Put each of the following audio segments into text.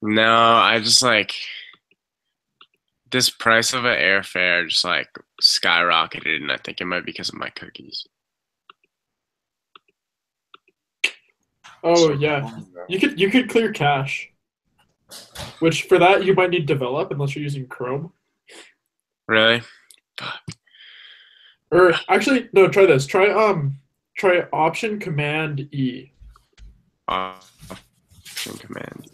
No, I just like this price of an airfare just like skyrocketed, and I think it might be because of my cookies. Oh yeah, you could clear cache, which for that you might need develop unless you're using Chrome. Really? Or actually, no. Try this. Try Option Command E. Option command.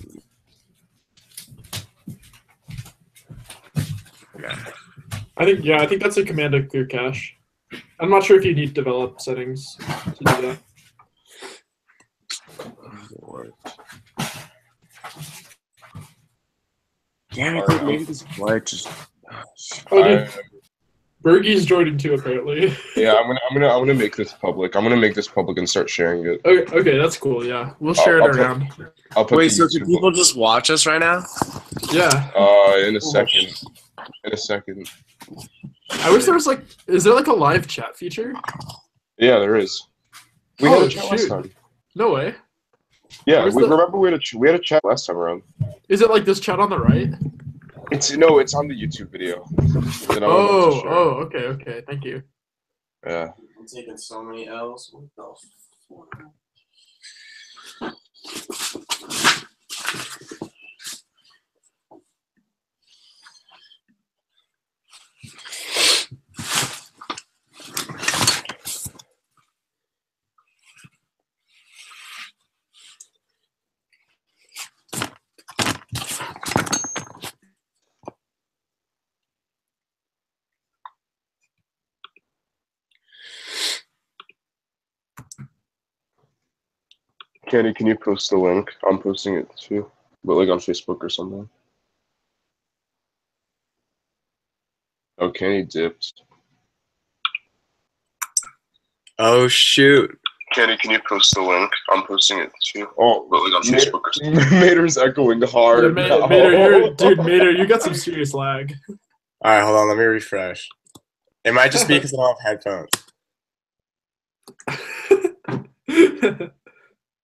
Okay. I think that's a command to clear cache. I'm not sure if you need develop settings to do that. Damn it! Maybe this glitch is. Oh, dude, Bergie's joining too apparently. Yeah, I'm gonna make this public. I'm gonna make this public and start sharing it. Okay, that's cool. Yeah, we'll share it around. I'll put Wait, the so can YouTube people just watch us right now? Yeah. in a second. In a second. I wish there was like, is there like a live chat feature? Yeah, there is. We had a chat last time. No way. Yeah, remember we had a chat last time around. Is it like this chat on the right? It's on the YouTube video. Okay. Thank you. Yeah. I'm taking so many L's. What the Candy, can you post the link? I'm posting it too, but like on Facebook or something. Oh, Candy dipped. Oh shoot! Candy, can you post the link? I'm posting it too. Oh, but like on Facebook or something. Mater's echoing hard. Yeah, Mater, you got some serious lag. All right, hold on. Let me refresh. It might just be because I don't have headphones.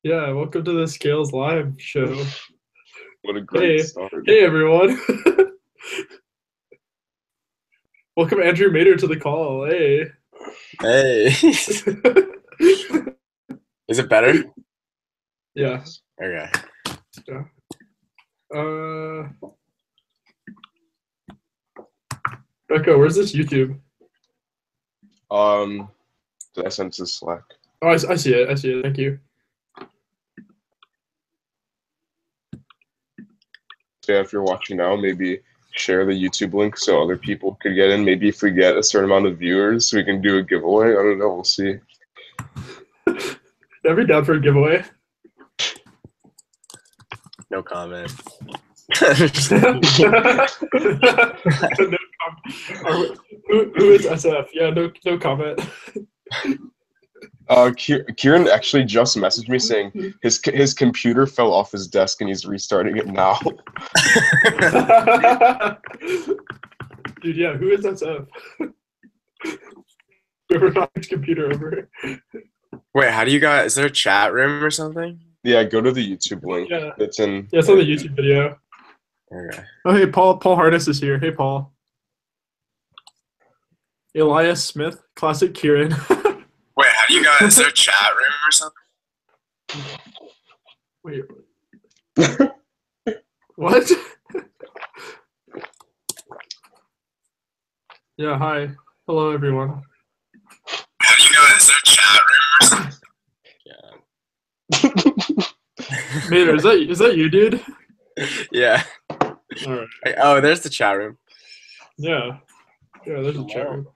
Yeah, welcome to the Scales Live show. What a great start. Hey, everyone. Welcome Andrew Mater to the call. Hey. Hey. Is it better? Yeah. Okay. Yeah. Becca, where's this YouTube? Did I send to Slack? Oh, I see it. Thank you. So yeah, if you're watching now, maybe share the YouTube link so other people could get in. Maybe if we get a certain amount of viewers, we can do a giveaway. I don't know. We'll see. I'd be down for a giveaway. No comment. No comment. Who is SF? Yeah, no comment. Kieran actually just messaged me saying his computer fell off his desk and he's restarting it now. Dude, yeah, who is SF? Whoever knocked his computer over. Wait, how do you guys? Is there a chat room or something? Yeah, go to the YouTube link. Yeah. It's in. Yeah, it's on the YouTube video. Okay. Oh, hey, Paul Harness is here. Hey, Paul. Elias Smith, classic Kieran. Wait, how do you guys? Is there a chat room or something? Wait. What? Yeah, hi. Hello, everyone. How do you guys? Is there a chat room or something? Yeah. Mater, is that you, dude? Yeah. All right. Oh, there's the chat room. Yeah. Yeah, there's a chat room.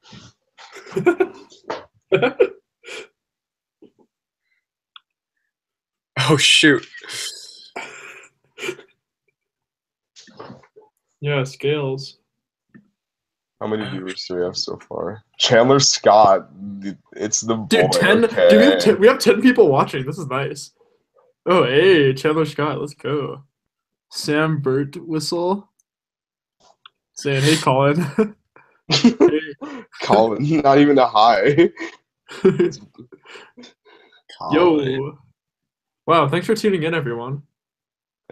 Oh shoot. Yeah, Scales. How many viewers do we have so far? Chandler Scott. It's the boy. Dude, 10. Okay. Dude, we have 10 people watching. This is nice. Oh, hey, Chandler Scott. Let's go. Sam Burt Whistle. Saying, hey, Colin. Hey. Colin, not even a hi. Yo. Wow, thanks for tuning in, everyone.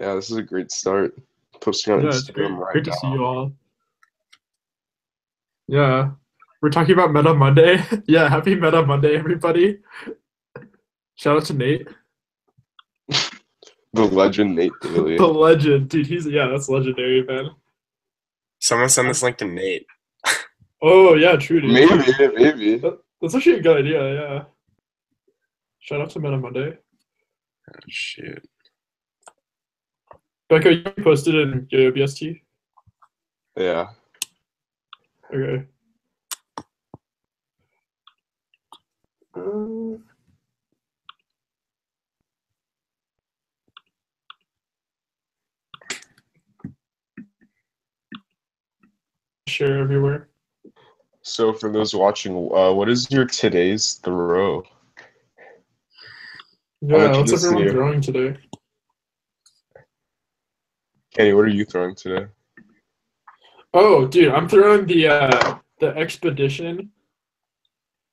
Yeah, this is a great start. Posting on Yeah, it's Instagram great. right Great to see now. you all. Yeah. We're talking about Meta Monday. Yeah, happy Meta Monday, everybody. Shout out to Nate. The legend Nate Daly. The legend. Dude, that's legendary, man. Someone send this link to Nate. Oh, yeah, true, dude. Maybe. That's actually a good idea, yeah. Shout out to Meta Monday. Oh, shoot. Becca, you posted in YoYoBST? Yeah. Okay. Share everywhere. So for those watching, what is your today's throw? How Yeah, much what's this everyone year? throwing today? Kenny, what are you throwing today? Oh, dude, I'm throwing the Expedition.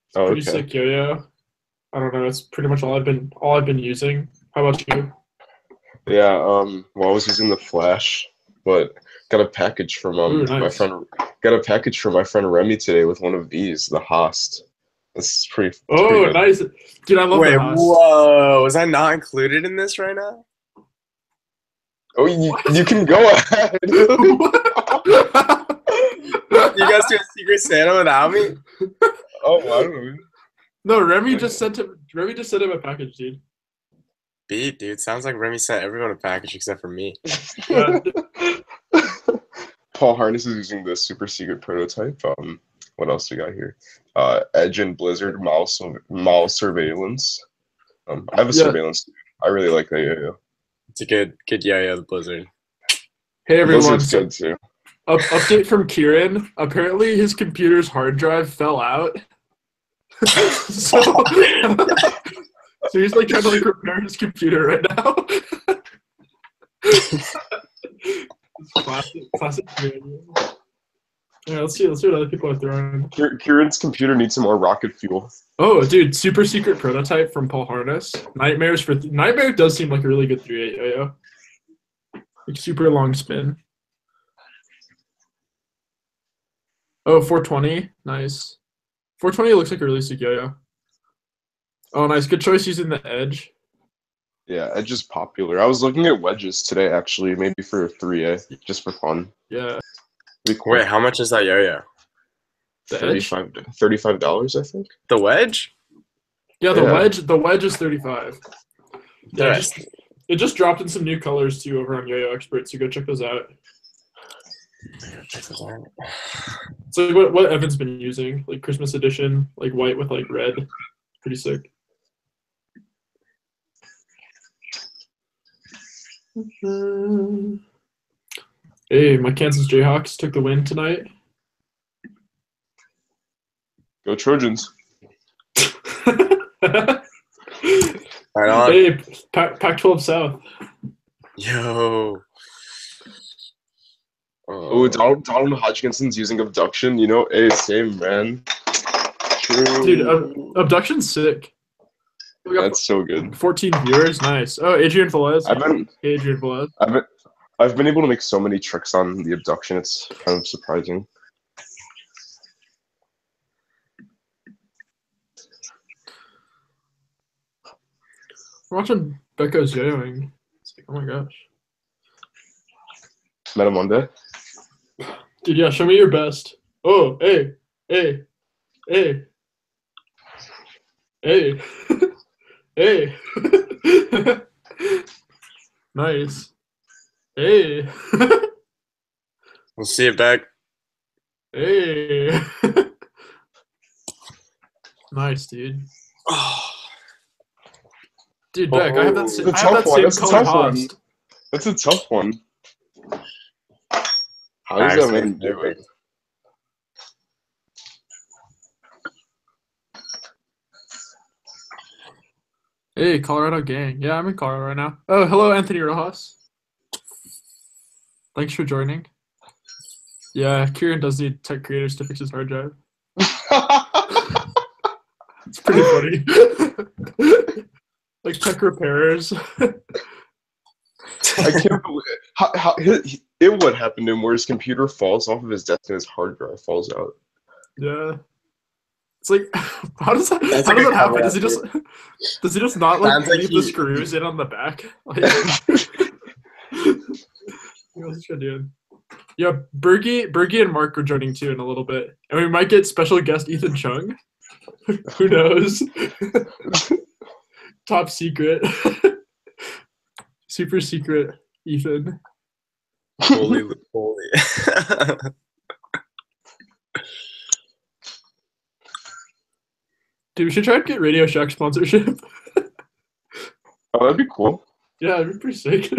It's Oh, pretty okay. sick yo-yo. I don't know, it's pretty much all I've been using. How about you? Yeah, well, I was using the Flash, but got a package from Ooh, my nice. friend got a package from my friend Remy today with one of these, the Haast. It's pretty Oh, good. nice. Dude, I love Wait, the Haas. whoa. Was I not included in this right now? Oh, you can go ahead. You guys do a Secret Santa without me? Oh, I don't know. No, Remy just sent him a package, dude. Beat, dude. Sounds like Remy sent everyone a package except for me. Yeah. Paul Harness is using the super secret prototype. What else we got here? Edge and Blizzard mouse surveillance. I have a Yeah. surveillance. I really like that. Yeah. It's a good yo-yo, the Blizzard. Hey everyone, Blizzard's good too. Update from Kieran. Apparently his computer's hard drive fell out. so, so he's like trying to like repair his computer right now. Classic Kieran. Yeah, let's see what other people are throwing. Kieran's computer needs some more rocket fuel. Oh, dude, super secret prototype from Paul Harness. Nightmare does seem like a really good 3.8 yo-yo. Like super long spin. Oh, 420. Nice. 420 looks like a really sick yo-yo. Oh, nice. Good choice using the Edge. Yeah, Edge is popular. I was looking at wedges today, actually, maybe for a 3A, just for fun. Yeah. Wait, how much is that yo-yo? The Edge? $35, I think. The wedge? Yeah, the Yeah. wedge is 35. Yeah, it just dropped in some new colors too over on Yo-Yo Expert, so go check those out. So what Evan's been using, like Christmas edition, like white with like red. Pretty sick. Hey, my Kansas Jayhawks took the win tonight. Go Trojans. Right on. Hey, Pac-12 South. Yo. Oh, Donald Hodgkinson's using abduction. You know, hey, same, man. True. Dude, abduction's sick. We got That's so good. 14 viewers, nice. Oh, Adrian Velez. Hey, Adrian Velez. I've been able to make so many tricks on the abduction. It's kind of surprising. We're watching Becca's yo-yoing. It's like, oh my gosh. METAMONDAY. Dude, yeah, show me your best. Oh, hey. Hey. Nice. Hey. We'll see it back. Hey. Nice, dude. Dude, Beck, I have that same color Haas. That's a tough one. How does that man do it? Hey, Colorado gang. Yeah, I'm in Colorado right now. Oh, hello, Anthony Rojas. Thanks for joining. Yeah, Kieran does need tech creators to fix his hard drive. It's pretty funny. Like tech repairers. I can't believe it. It would happen to him where his computer falls off of his desk and his hard drive falls out. Yeah. It's like, how does that That's how a does good that happen? cover-up, Does he just not like Sounds like leave the he- screws in on the back? Like, what else should I do? Yeah, Bergie and Mark are joining too in a little bit, and we might get special guest Ethan Chung. Who knows? Top secret, super secret Ethan. Holy. Dude, we should try and get Radio Shack sponsorship. Oh, that'd be cool. Yeah, it'd be pretty sick.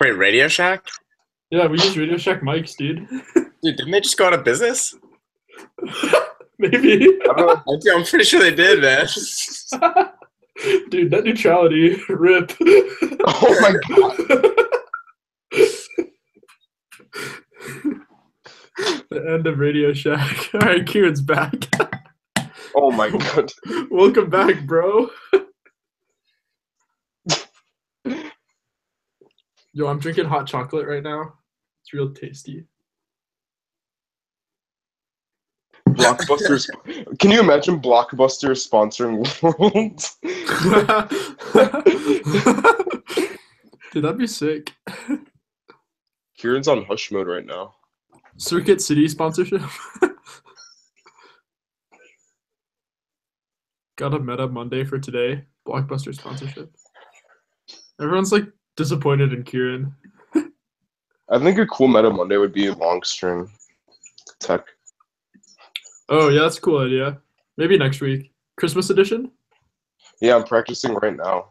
Wait, Radio Shack? Yeah, we use Radio Shack mics, dude. Dude, didn't they just go out of business? Maybe. I don't know. I'm pretty sure they did, man. Dude, net neutrality, rip. Oh my god. The end of Radio Shack. All right, Kieran's back. Oh my god. Welcome back, bro. Yo, I'm drinking hot chocolate right now. It's real tasty. Blockbusters. Can you imagine Blockbuster sponsoring Worlds? Dude, that'd be sick. Kieran's on hush mode right now. Circuit City sponsorship. Got a Meta Monday for today. Blockbuster sponsorship. Everyone's like disappointed in Kieran. I think a cool Meta Monday would be long string tech. Oh yeah, that's a cool idea. Maybe next week. Christmas edition? Yeah, I'm practicing right now.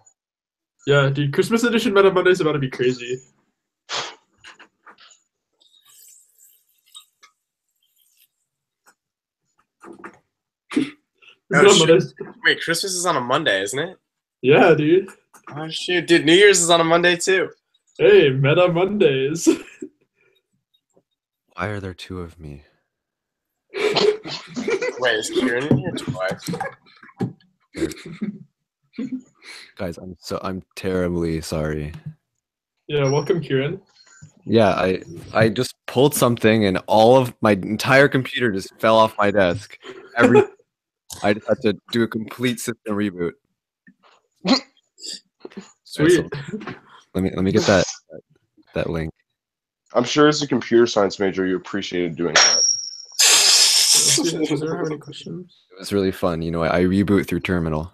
Yeah, dude, Christmas edition Meta Monday is about to be crazy. Oh, shit. Wait, Christmas is on a Monday, isn't it? Yeah, dude. Oh, shoot. Dude, New Year's is on a Monday, too. Hey, Meta Mondays. Why are there two of me? Wait, is Kieran in here twice? Guys, I'm terribly sorry. Yeah, welcome, Kieran. Yeah, I just pulled something and all of my entire computer just fell off my desk. I just had to do a complete system reboot. Sweet. Right, so let me get that link. I'm sure as a computer science major, you appreciated doing that. Does anyone have any questions? It was really fun. You know, I reboot through terminal.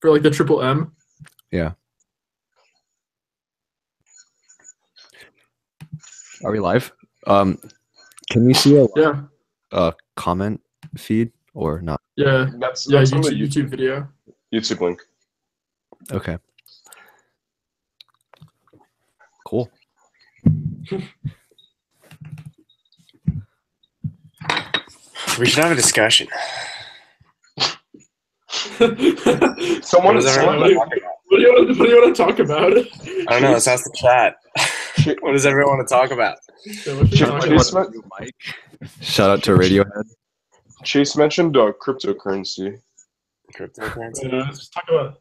For like the triple M? Yeah. Are we live? Can we see a comment feed or not? Yeah. That's Yeah, on YouTube, the YouTube video. YouTube link. Okay. Cool. We should have a discussion. Someone, What does everyone what do you- want to talk about? What do you want to talk about? I don't know. Let's ask the chat. What does everyone want to talk about? Yeah, what should we talk Chase, about? Shout out to Radiohead. Chase mentioned cryptocurrency. Cryptocurrency. Yeah, let's talk about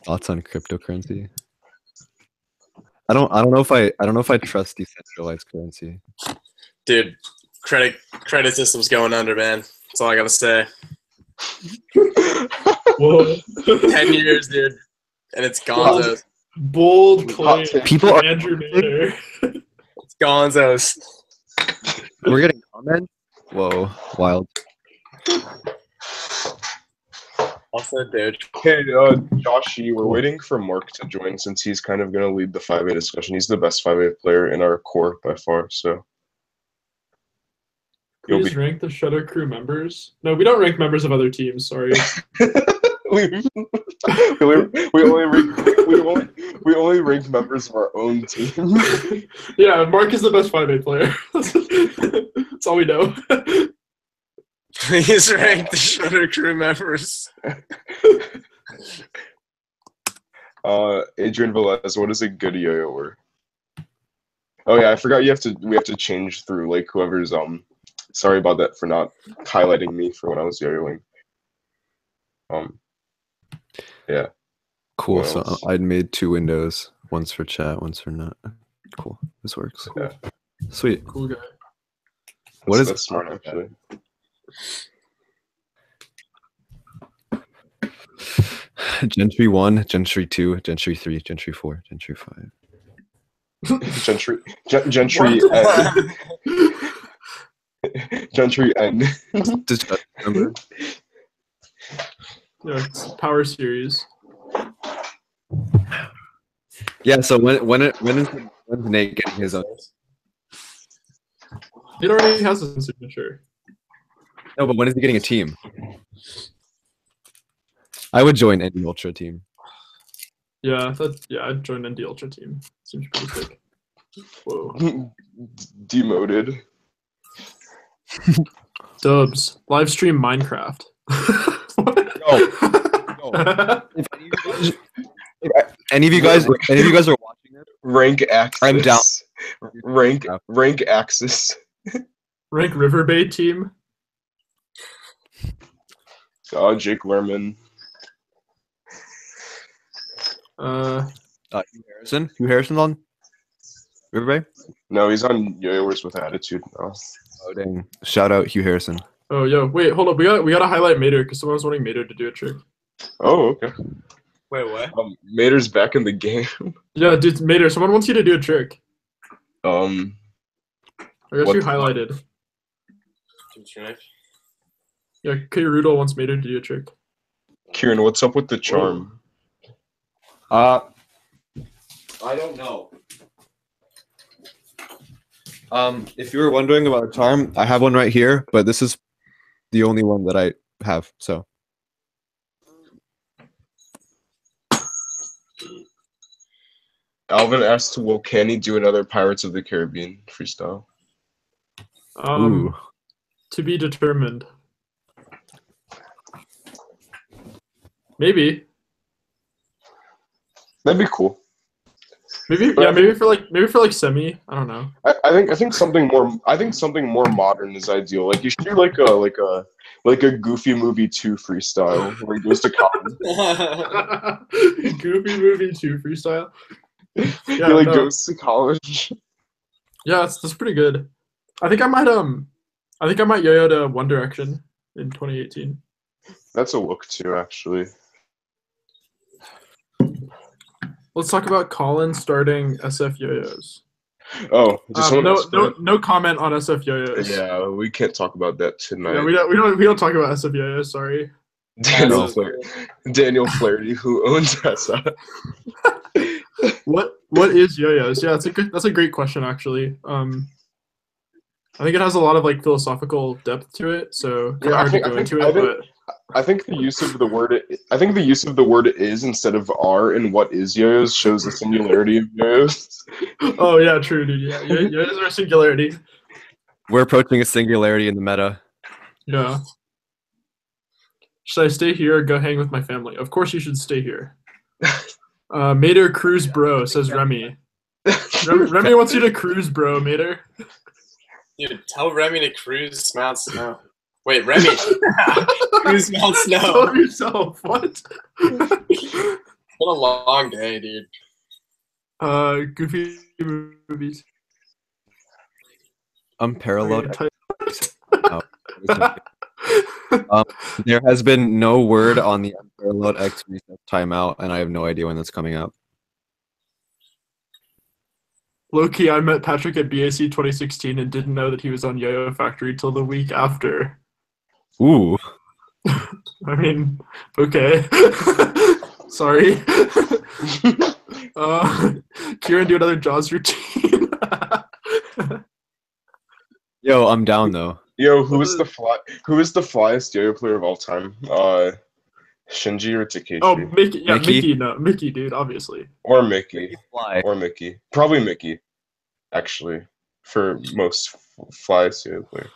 Thoughts on cryptocurrency? I don't know if I trust decentralized currency. Dude, credit system's going under, man. That's all I gotta say. Whoa. 10 years, dude, and it's Gonzo's. Bold claim. People from are- Andrew Nader. It's Gonzo's. We're getting comments. Whoa, wild. Also, dude. Okay, Joshy, we're waiting for Mark to join since he's kind of going to lead the 5A discussion. He's the best 5A player in our core by far, so. Please rank the Shutter Crew members. No, we don't rank members of other teams. Sorry. we only rank members of our own team. Yeah, Mark is the best 5A player. That's all we know. Please rank the Shutter Crew members. Adrian Velez, what is a good yo-yoer? Oh yeah, I forgot we have to change through like whoever's sorry about that for not highlighting me for when I was yo-yoing. Yeah. Cool. What So else? I'd made 2 windows, one's for chat, one's for not. Cool. This works. Cool. Sweet. Cool guy. What is That's smart actually. Gentry 1, Gentry 2, Gentry 3, Gentry 4, Gentry 5? Gentry Gentry N. Does Judge remember? Yeah, it's Power Series. Yeah. So when's Nate getting his own? It already has a signature. No, but when is he getting a team? I would join any Ultra team. Yeah, I'd join ND Ultra team. Seems pretty sick. Whoa. Demoted. Dubs. Live stream Minecraft. If any of you guys are watching this, Rank Axis. I'm down. Rank Axis. Rank River Bay team. Oh, Jake Lerman. Hugh Harrison's on River Bay? No, he's on Yo-Yoers with Attitude now. Oh dang! Shout out Hugh Harrison. Oh yo, wait, hold up. We gotta highlight Mater because someone was wanting Mater to do a trick. Oh, okay. Wait, what? Mater's back in the game. Yeah, dude, Mater, someone wants you to do a trick. I got What- you highlighted. Trick? Yeah, K. Rudol wants Mater to do a trick. Kieran, what's up with the charm? I don't know. If you were wondering about a charm, I have one right here, but this is the only one that I have. So Alvin asked, will Kenny do another Pirates of the Caribbean freestyle? ooh. To be determined. Maybe. That'd be cool. Maybe for like semi. I don't know. I think something more modern is ideal. Like you should do like a Goofy Movie 2 freestyle where he goes to college. Goofy Movie 2 freestyle. Yeah, He like no. goes to college. Yeah, that's pretty good. I think I might yo-yo to One Direction in 2018. That's a look too, actually. Let's talk about Colin starting SF yo-yos. Oh, just No comment on SF yo-yos. Yeah, we can't talk about that tonight. Yeah, we don't talk about SF yo-yos. Sorry. Daniel Flaherty, who owns SF. What is yo-yos? Yeah, that's a great question actually. I think it has a lot of like philosophical depth to it, so kind of hard to go into it. But I think the use of the word is instead of are in what is yo-yos shows the singularity of yo-yos. Oh yeah, true, dude. Yeah, yo-yos are a singularity. We're approaching a singularity in the meta. Yeah. Should I stay here or go hang with my family? Of course you should stay here. Mater cruise bro, says Remy. Remy wants you to cruise, bro, Mater. Dude, tell Remy to cruise Mount Snow. Wait, Remy. Cruise Mount Snow. Tell yourself, what? It's been a long day, dude. Goofy movies. Unparalleled. There has been no word on the Unparalleled X Recess timeout, and I have no idea when that's coming up. Low-key, I met Patrick at BAC 2016 and didn't know that he was on Yo-Yo Factory till the week after. Ooh. I mean, okay. Sorry. Kieran, do another Jaws routine. Yo, I'm down though. Yo, who is the flyest yo-yo player of all time? Shinji or Takeshi? Oh, Mickey. Yeah, Mickey? Mickey. No, Mickey, dude. Obviously. Or Mickey. Fly. Or Mickey. Probably Mickey, actually, for most flyest yo-yo player.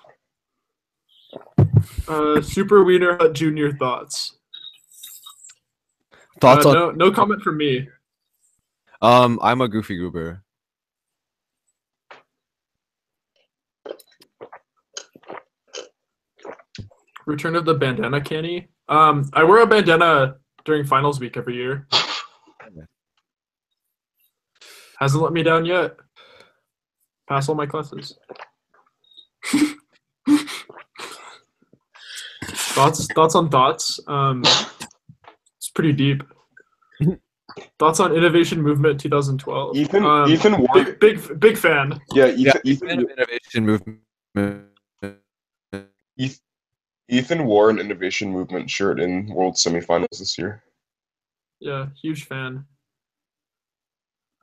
Super Wiener Hut Junior thoughts. Thoughts on? No comment from me. I'm a Goofy Goober. Return of the bandana canny. I wear a bandana during finals week every year. Hasn't let me down yet. Pass all my classes. Thoughts on thoughts. It's pretty deep. Thoughts on Innovation Movement 2012. Ethan Ward. Big fan. Yeah, Yeah, Ethan innovation movement. Ethan wore an Innovation Movement shirt in World Semifinals this year. Yeah, huge fan.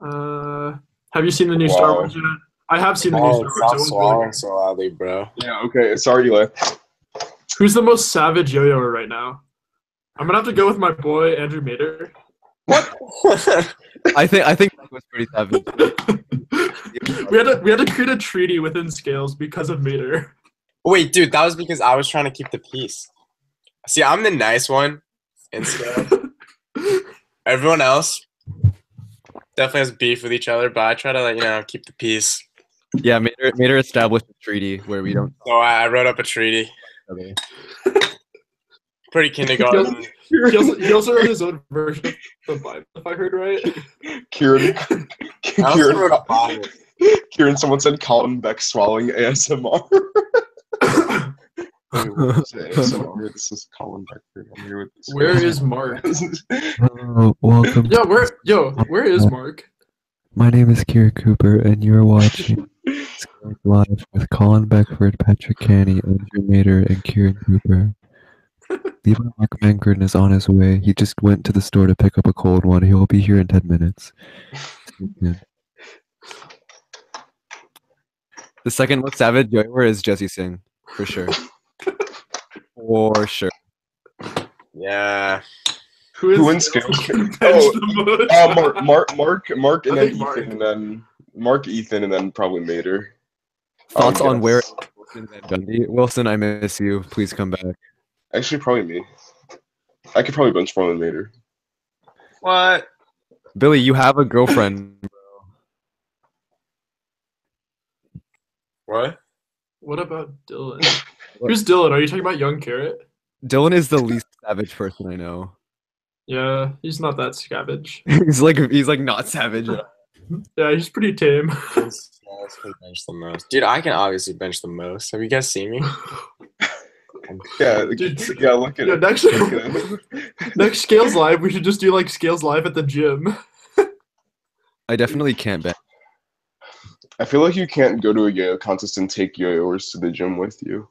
Have you seen the new Star Wars yet? I have seen the new Star Wars. Stop It was swallowing really good. so loudly, bro. Yeah, okay. Sorry, Eli. Who's the most savage yo-yoer right now? I'm gonna have to go with my boy Andrew Mater. I think that was pretty savage. we had to create a treaty within Scales because of Mater. Wait, dude, that was because I was trying to keep the peace. See, I'm the nice one in scale. Everyone else definitely has beef with each other, but I try to, keep the peace. Yeah, Mater established a treaty where we don't. So I wrote up a treaty. Okay. Pretty kindergarten. He also wrote his own version of the Bible, if I heard right. Kieran, I also wrote a Bible. Kieran, someone said Colin Beck swallowing ASMR. Wait, what is ASMR? This is Colin Beck. I'm here with this Where guy. is Mark? Welcome. Where is Mark? My name is Kira Cooper, and you're watching Scores Live with Colin Beckford, Patrick Canny, Andrew Mater, and Kieran Cooper. Levi Mark Mankern is on his way. He just went to the store to pick up a cold one. He will be here in 10 minutes. The second most savage yo-yoer is Jesse Singh, for sure. For sure. Yeah. Who in Scales? Mark, and then Ethan, and then Mark, Ethan, and then probably Mater. Thoughts on where Wilson Van Gundy? Wilson, I miss you. Please come back. Actually, probably me. I could probably bench more than Mater. What? Billy, you have a girlfriend, bro. What? What about Dylan? Who's Dylan? Are you talking about Young Carrot? Dylan is the least savage person I know. Yeah, he's not that savage. he's like not savage. Yeah, he's pretty tame. Bench the most. Dude, I can obviously bench the most. Have you guys seen me? Yeah, Dude, yeah. Look at yeah, it. next Scales Live, we should just do like Scales Live at the gym. I definitely can't bet. I feel like you can't go to a yo-yo contest and take yo-yoers to the gym with you.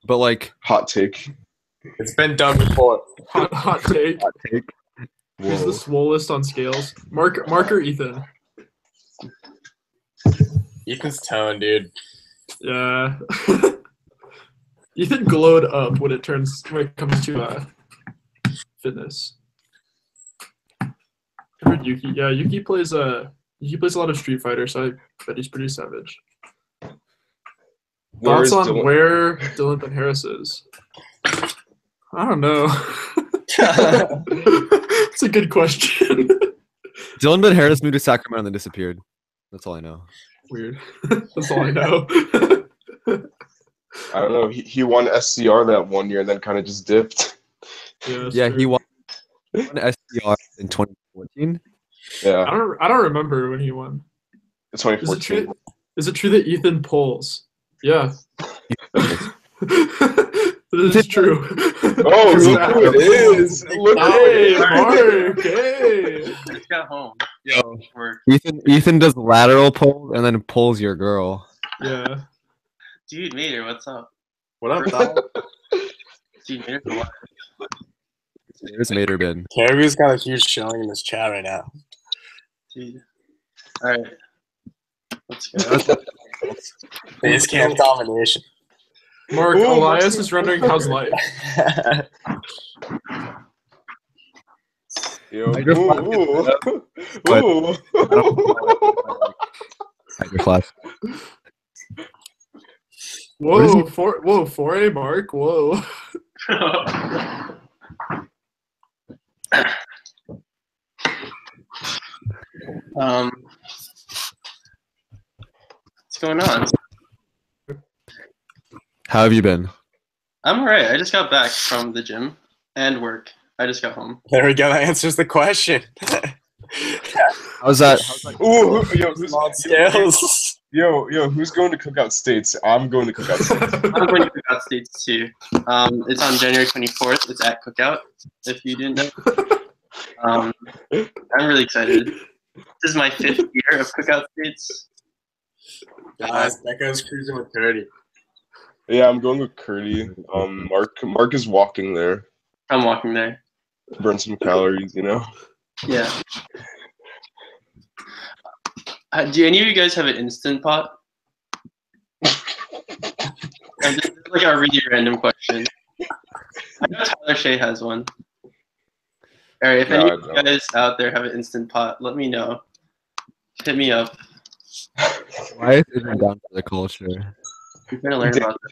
But like, Hot take. It's been done before. Hot take. hot take. Who's the swollest on Scales? Mark or Ethan? Ethan's tone, dude. Yeah. Ethan glowed up when it comes to fitness. I heard Yuki. Yeah, Yuki plays a lot of Street Fighter, so I bet he's pretty savage. Thoughts on where Dylan Ben Harris is? I don't know. It's a good question. Dylan Ben Harris moved to Sacramento and then disappeared. That's all I know. Weird. That's all I know. I don't know. He won SCR that one year and then kind of just dipped. Yeah, He won SDR in 2014. Yeah, I don't remember when he won. it's 2014. Is it true that Ethan polls? Yeah. This is true. Oh, look who it is! Look Hey, Mark! Hey! I just got home. Yo, Work. Ethan does lateral pull and then pulls your girl. Yeah. Dude, Mater, what's up? What up, dog? Dude, Mater, for what? There's Mater been. Caribou's got a huge showing in this chat right now. Dude. Alright. Let's go. Base camp domination. Mark, Ooh, Elias Mark's- is wondering how's life. Yo, I just but- ooh. Hydro Flask. Whoa, 4A Mark, whoa. What's going on? How have you been? I'm alright. I just got back from the gym and work. I just got home. There we go. That answers the question. How's that? Ooh, yo, who's Small scales. who's going to Cookout States? I'm going to Cookout States. I'm going to Cookout States too. It's on January 24th. It's at Cookout. If you didn't know, I'm really excited. This is my 5th year of Cookout States. Guys, Becca's cruising with 30. Yeah, I'm going with Curdy. Mark is walking there. I'm walking there. Burn some calories, you know. Yeah. Do any of you guys have an Instant Pot? And this is like a really random question. I know Tyler Shea has one. All right, if any of you guys out there have an Instant Pot, let me know. Hit me up. Why is it down for the culture? We're gonna learn about that.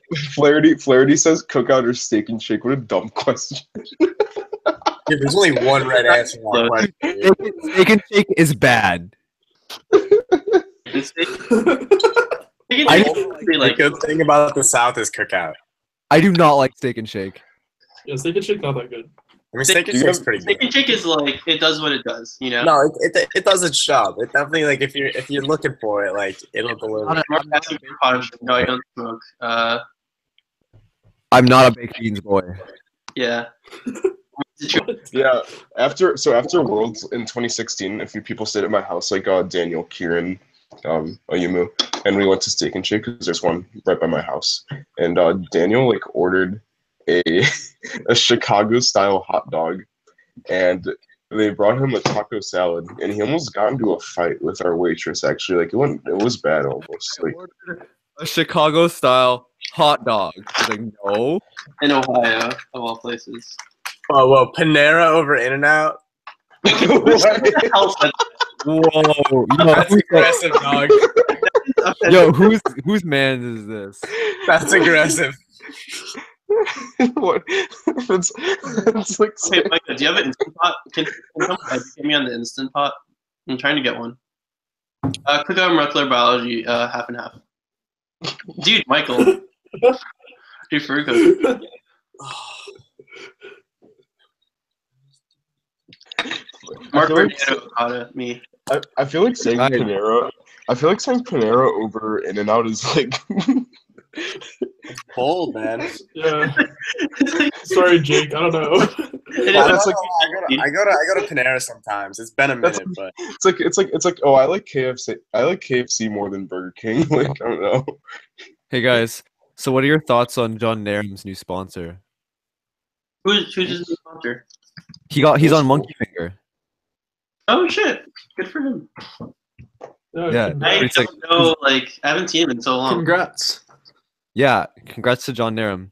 Flaherty says Cookout or Steak and Shake. What a dumb question. Yeah, there's only one right answer. To that question, dude. Steak and Shake is bad. The good thing about the South is Cookout. I do not like Steak and Shake. Yeah, Steak and Shake not that good. I mean, Steak and Shake's pretty Steak good. and Shake is like, it does what it does, you know? No, it does its job. It definitely, like, if you're looking for it, like, it'll deliver. Mark asking for pottage. No, I don't smoke. I'm not a baked beans boy. Yeah. Yeah, after Worlds in 2016, a few people stayed at my house, like Daniel, Kieran, Oyumu, and we went to Steak and Shake because there's one right by my house. And Daniel like ordered a Chicago style hot dog, and they brought him a taco salad, and he almost got into a fight with our waitress. Actually, like it was bad almost. Like A Chicago style hot dog. He's like, no. In Ohio, of all places. Oh, well, Panera over In-N-Out. Whoa. That's aggressive, dog. Yo, whose man is this? That's aggressive. what? It's like Hey, Micah, do you have an Instant Pot? Can someone educate me on the Instant Pot? I'm trying to get one. Cookout molecular biology, half and half. Dude, Michael. Dude, Faruko. Mark Bernardo caught me. I feel like saying Right. Panera. I feel like saying Panera over In-N-Out is like. Bold, man. Yeah. Sorry, Jake. I don't know. That's like I go to Panera sometimes. It's been a minute, but it's like oh, I like KFC. I like KFC more than Burger King. Like I don't know. Hey guys, so what are your thoughts on John Nairn's new sponsor? Who's his new sponsor? He's on Monkey Finger. Oh shit! Good for him. Yeah. I It's like- don't know, like I haven't seen him in so long. Congrats. Yeah, congrats to John Nairn.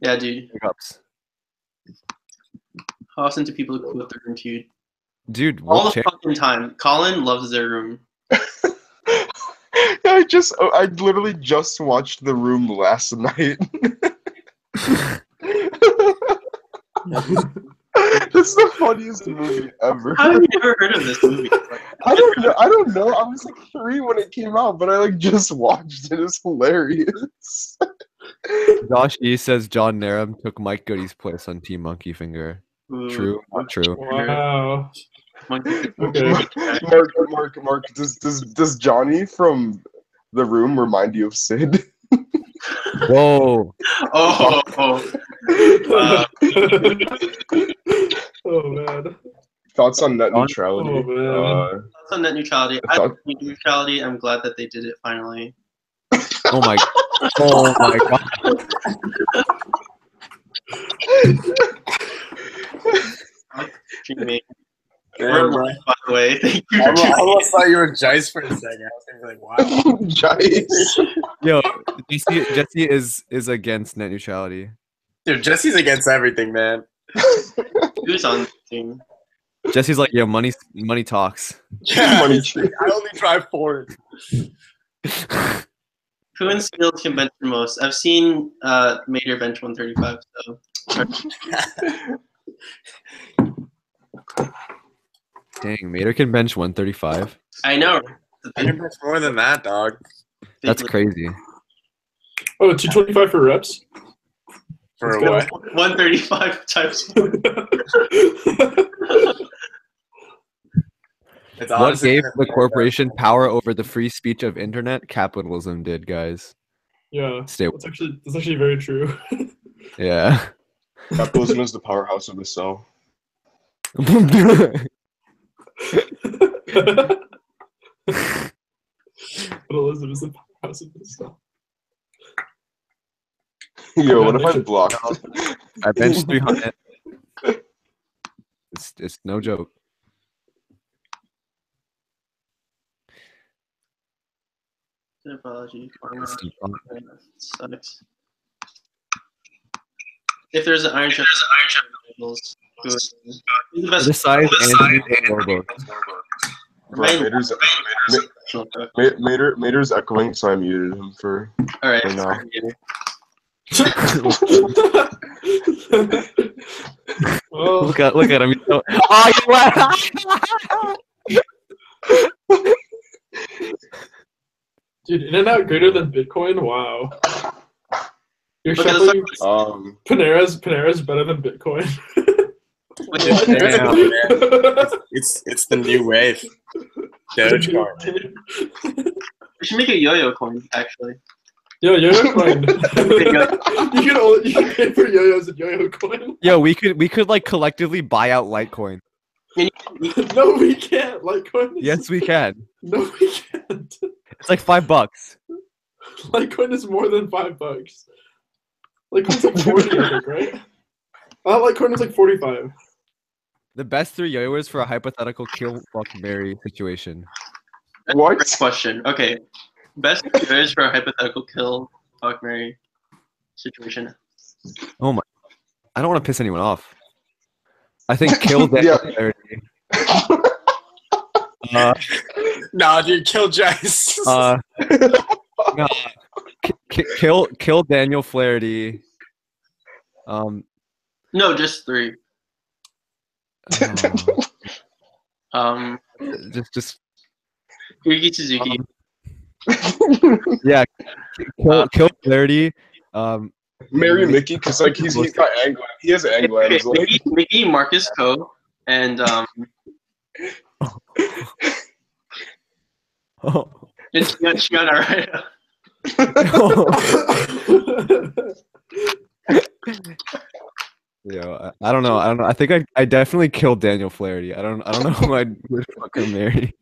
Yeah, dude. Big ups. How often do people quote their room feud? Dude, All the world champ- fucking time. Colin loves their room. I literally just watched The Room last night. This is the funniest movie ever. How have you never heard of this movie? I don't know. I was like 3 when it came out, but I like just watched it. It's hilarious. Josh E says John Nairn took Mike Goody's place on Team Monkey Finger. Ooh. True, not true. Wow. Monkey- Okay. Mark, does Johnny from The Room remind you of Sid? Whoa. Oh. Oh man. Thoughts on net neutrality? Oh, man. That's on net neutrality. I like net neutrality. I'm glad that they did it finally. Oh my. Oh my god. Streaming. Damn, We're bro. live, by the way. Thank you. I almost thought you were Jice for a second. I was gonna be like, wow. Jice. Yo, Jesse is against net neutrality. Dude, Jesse's against everything, man. Who's on the team? Jesse's like, yo, money talks. Yeah, Money I only drive forward. Who in skills can bench the most? I've seen Mater bench 135. So Dang, Mater can bench 135. I know. I can bench more than that, dog. That's crazy. Oh, 225 for reps? For Let's what? 135 times. It's What honestly gave gonna the be corporation power over the free speech of internet? Capitalism did, guys. Yeah, Stay. that's actually very true. Yeah. Capitalism is the powerhouse of the cell. Capitalism is the powerhouse of this stuff. Yo, what God, if I they should- blocked? I benched 300. It's no joke. Apology. Sucks. If there's an iron chest, who's the best? Criticize Andrew Lobo. Bro, Mater's echoing, so I muted him for All right. now. Oh, Look at him. He's so, oh, dude, In-N-Out greater than Bitcoin? Wow. You're Look at shuffling Panera's better than Bitcoin. Damn, man. It's the new wave. Dogecoin. We should make a yo-yo coin, actually. Yo, yo-yo coin. you can pay for yo-yos and yo-yo coin. Yo, we could like collectively buy out Litecoin. No, we can't. Litecoin. Yes, we can. No, we can't. It's like $5. Litecoin is more than $5. Litecoin's like 40, I think, right? Litecoin is like 45. The best 3 yo-yoers for a hypothetical kill fuck marry situation. What? Great question. Okay. Best yo-yos for a hypothetical kill, fuck, marry situation. Oh my! I don't want to piss anyone off. I think kill that. Nah, dude, kill Jace. No, kill Daniel Flaherty. No, just 3. Just Yuki Suzuki. yeah, kill Flaherty. Marry Mickey, because like he's got angle. He has angle on his leg. Mickey, Marcus Coe, and it's Shion Araya. Yo, I don't know. I think I definitely killed Daniel Flaherty. I don't know who I'd fucking marry.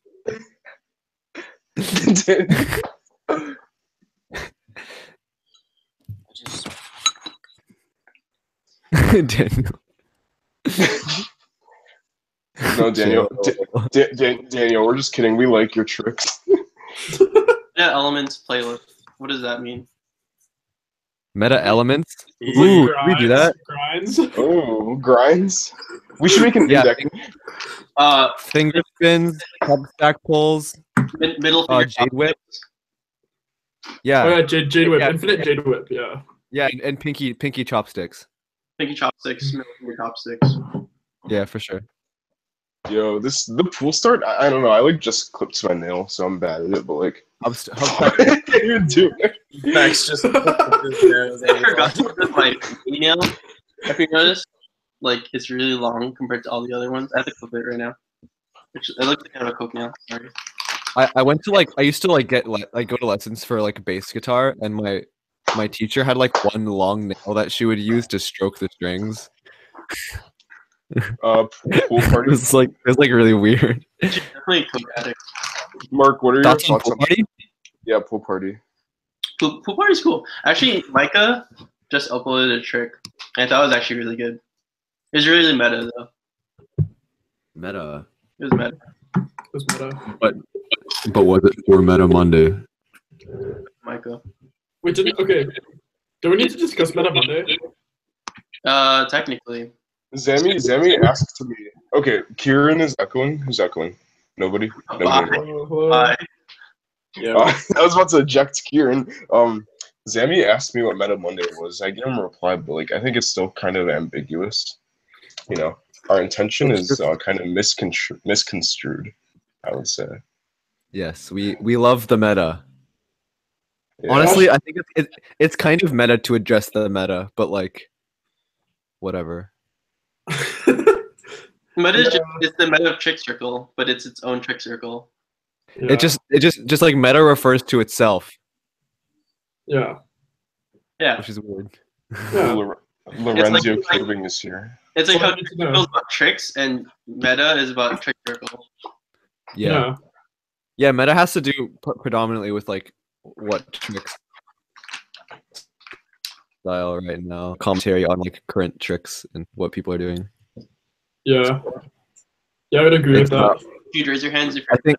Daniel. No, Daniel. Daniel, we're just kidding. We like your tricks. Yeah, Elements playlist. What does that mean? Meta elements. Easy. Ooh, can we do that? Grinds. Oh, grinds. We should make an index. Finger spins, pub stack pulls, Middle finger Jade whip. Yeah. Oh yeah, Jade Whip. Yeah. Infinite Jade Whip, yeah. Yeah, and pinky chopsticks. pinky chopsticks, middle finger chopsticks. Yeah, for sure. Yo, the pool start. I don't know. I like just clipped my nail, so I'm bad at it. But like, Hub I can't even do it. Max just. I forgot to put my nail. If you notice, like it's really long compared to all the other ones. I have to clip it right now. Which it looks like kind of a coke nail. Sorry. I went to I used to get go to lessons for bass guitar, and my teacher had one long nail that she would use to stroke the strings. Pool It party. was really weird. She's definitely a coke addict. Mark, what are your Thoughts on thoughts on pool party? Yeah, pool party. Pool party's cool. Actually, Micah just uploaded a trick, and I thought it was actually really good. It was really meta though. Meta. It was meta. It was meta. But was it for Meta Monday? Micah. Wait, okay. Do we need to discuss Meta Monday? Technically. Zami asked me. Okay, Kieran is echoing. Who's echoing? Nobody. Nobody. Hello. Bye. I was about to eject Kieran. Zami asked me what Meta Monday was. I gave him a reply, but I think it's still kind of ambiguous. You know, our intention is kind of misconstrued. I would say. Yes, we love the meta. Yeah. Honestly, I think it's kind of meta to address the meta, but whatever. Meta is it's the meta of trick circle, but it's its own trick circle. Yeah. It just like meta refers to itself, Yeah. Yeah. which is weird. Yeah. Lorenzo It's like- Kirving is here. It's like So I how need to trick know. circle is about tricks and meta is about trick circle. Yeah. Meta has to do predominantly with like what tricks style right now, commentary on like current tricks and what people are doing. Yeah. Yeah, I would agree with that. Dude, raise your hands if you're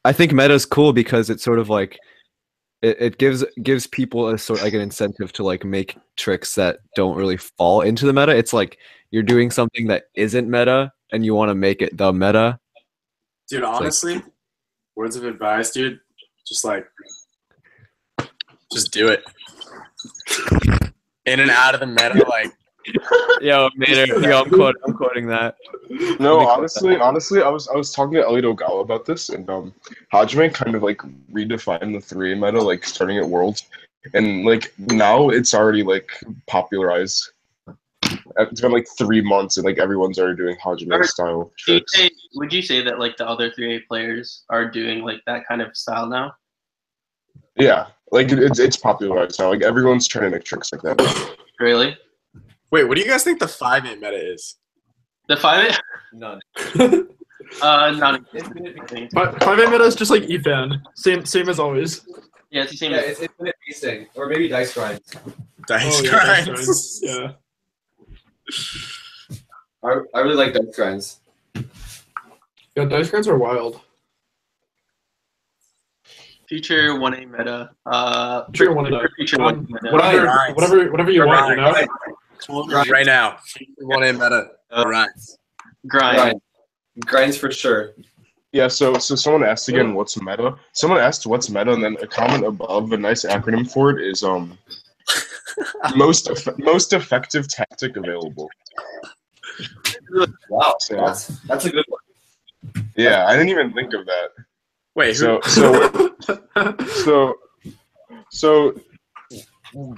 I think meta is cool because it's sort of like it gives people a sort like an incentive to like make tricks that don't really fall into the meta. It's like you're doing something that isn't meta and you want to make it the meta. Dude, honestly, words of advice, dude. Just do it. In and out of the meta, like. Yo, I'm quoting that. No, honestly, I was talking to Elliot Ogawa about this, and Hajime kind of like redefined the 3A meta, like starting at Worlds, and like now it's already like popularized. It's been like 3 months, and like everyone's already doing Hajime style tricks. would you say that like the other 3A players are doing like that kind of style now? Yeah, like it's popularized now. Like everyone's trying to make tricks like that now. Really? Wait, what do you guys think the 5A meta is? The 5A? None. Non-existent, I think. 5A meta is just like Ethan. Same as always. Yeah, it's the same. as infinite beasting, or maybe dice grind. Dice Oh, yeah, grinds. that's right. Yeah. I really like dice grinds. Yeah, dice grinds are wild. Future 1A meta. Future 1A meta. Future 1A meta. Whatever you want, you know? Right now. 1A meta. Grinds. Grind. Grinds for sure. Yeah, so someone asked again what's meta. Someone asked what's meta, and then a comment above, a nice acronym for it is most effective tactic available. Wow, So, that's a good one. yeah, I didn't even think of that. Wait, who? So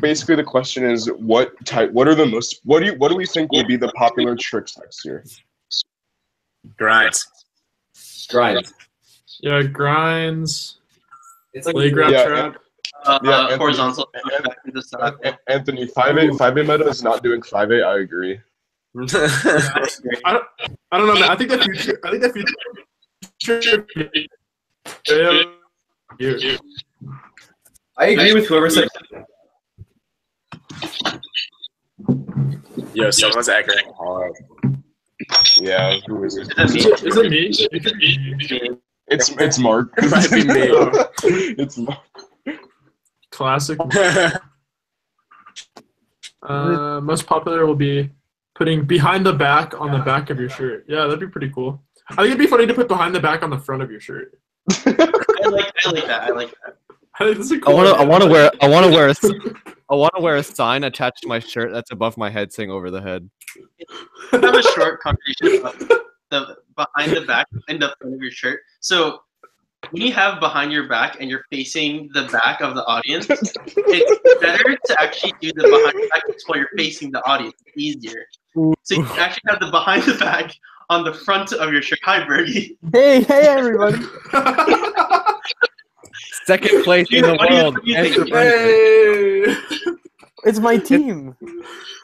basically the question is what do we think will be the popular tricks next year? Grinds. Grinds. Yeah, grinds. It's like Play grab Yeah, trap. Anthony, Horizontal. Anthony, 5A meta is not doing 5A, I agree. I don't know, man. I think the future. I agree with whoever said. Yo, someone's echoing hard. Yeah, who is it? Is it me? It could be me. It's Mark. It might be me. It's Mark. Classic. Most popular will be putting behind the back on the back of your shirt. Yeah, that'd be pretty cool. I think it'd be funny to put behind the back on the front of your shirt. I like that. I think this is a cool. I want to wear a sign attached to my shirt that's above my head, saying "over the head." I have a short conversation about the behind the back and the front of your shirt. So when you have behind your back and you're facing the back of the audience, it's better to actually do the behind the back while you're facing the audience. It's easier. So you can actually have the behind the back on the front of your shirt. Hi, Bergie. Hey, everybody. Second place in the What do world. you think? Hey. It's my team.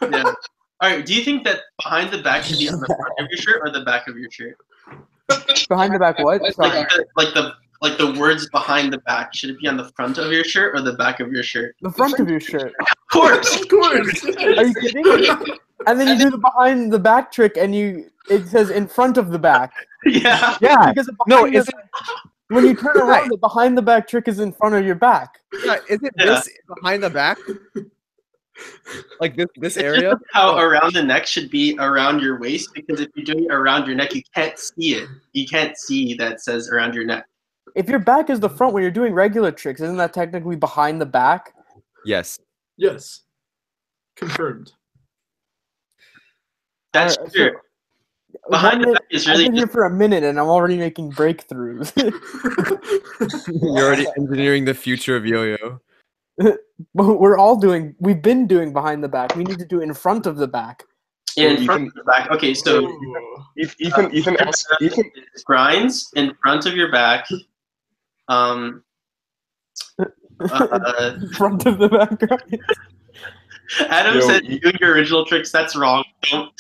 Yeah. All right. Do you think that behind the back should be on the front of your shirt or the back of your shirt? Behind the back what? Sorry. Like the words behind the back. Should it be on the front of your shirt or the back of your shirt? The front of your shirt. Of course. Of course. Are you kidding? And then you do the behind the back trick and it says in front of the back. Yeah. Yeah. Because when you turn around, Right. the behind the back trick is in front of your back. Yeah, isn't Yeah. this behind the back? Like this It's area? just how around the neck should be around your waist, because if you're doing it around your neck, you can't see it. You can't see that it says around your neck. If your back is the front when you're doing regular tricks, isn't that technically behind the back? Yes. Yes. Confirmed. That's Alright, true. Behind the back is I've really been here just, for a minute and I'm already making breakthroughs. You're already engineering the future of yo-yo. But we've been doing behind the back. We need to do in front of the back. in Well, front Ethan- of the back. Okay, so Ooh. Ethan asked Ethan. grinds in front of your back. In front of the background. Adam Yo, said doing your original tricks. That's wrong. Don't.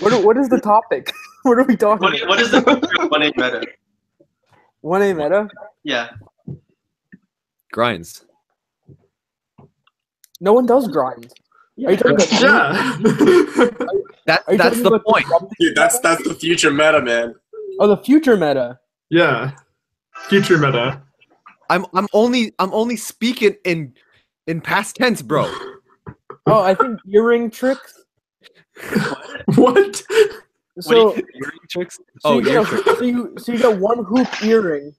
What is the topic? What are we talking what, about? what is the future of 1A meta? 1A meta? Yeah. Grinds. No one does grind. Are you talking about Yeah. That's Are you that's talking the about point. Dude, that's the future meta, man. Oh, the future meta. Yeah. Future meta. I'm only speaking in past tense, bro. Oh, I think earring tricks. What? So, Earring tricks. so, Oh, you ear get, tricks. so you get one hoop earring,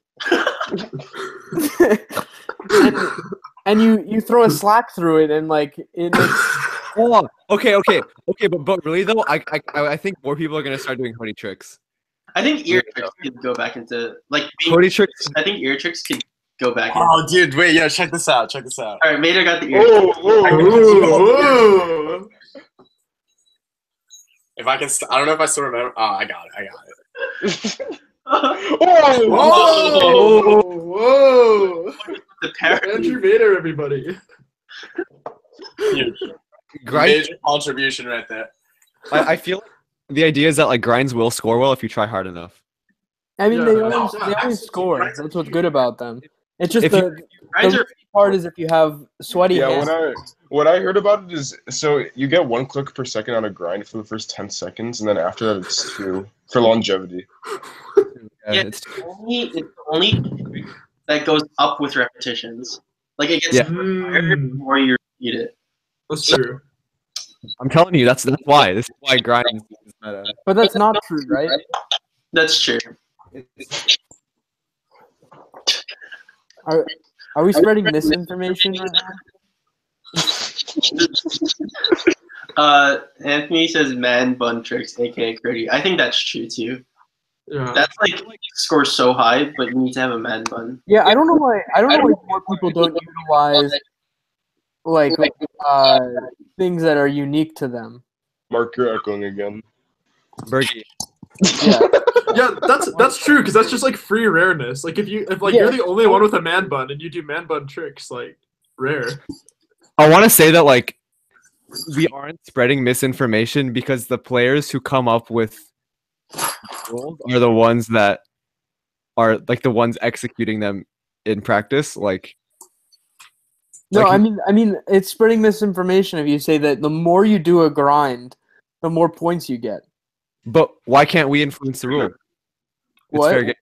and you throw a slack through it, and like it makes. Oh, okay. But really though, I think more people are gonna start doing hoodie tricks. I think ear tricks could go back into like. Hoodie tricks. I think ear tricks could go back. In. Oh, dude, wait, yo, check this out. Check this out. All right, Mater got the ear. Ooh. If I can, I don't know if I still remember. Oh, I got it. Whoa! Whoa! The parody. Andrew Vader, everybody. Huge. Grind. Major contribution right there. I feel like the idea is that like grinds will score well if you try hard enough. I mean, Yeah. they No, always score. That's what's good about them. It's just If the Grinds are worst part is if you have sweaty Yeah, hands. what I heard about it is so you get 1 click per second on a grind for the first 10 seconds, and then after that it's 2 for longevity. Yeah. It's it's the only trick that goes up with repetitions. Like it gets Yeah. harder the more you repeat it. That's true. I'm telling you, that's why. This is why grinds is meta. But that's not true, right? That's true. Are we spreading misinformation right now? Anthony says man bun tricks, aka Critty. I think that's true too. Yeah. That's like scores so high, but you need to have a man bun. Yeah, I don't know why more people don't utilize like things that are unique to them. Mark, you're echoing again. Bergie. Yeah. Yeah, that's true because that's just like free rareness. Like if you're the only one with a man bun and you do man bun tricks, like rare. I want to say that like we aren't spreading misinformation because the players who come up with rules are the ones that are like the ones executing them in practice. Like No, Like- I mean, it's spreading misinformation if you say that the more you do a grind, the more points you get. but why can't we influence the rule? It's What? fair game.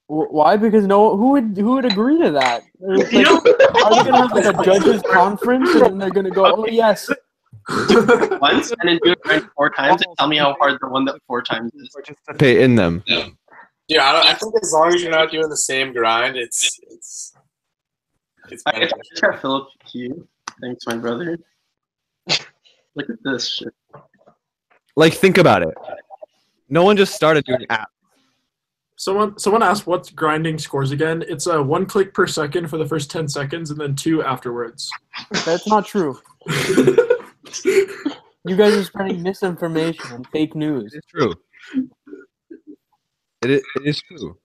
Why? Because who would agree to that? Like, You know, are they gonna have like a judges conference and then they're gonna go, oh yes, once and then do it grind 4 times and tell me how hard the one that 4 times is. Participate in them. Yeah, I think as long as you're not doing the same grind, it's I better. got Philip Q. Thanks, my brother. Look at this shit. Like think about it. No one just started doing apps. Someone asked what's grinding scores again. It's 1 click per second for the first 10 seconds and then 2 afterwards. that's not true. You guys are spreading misinformation and fake news. It's true. It is true.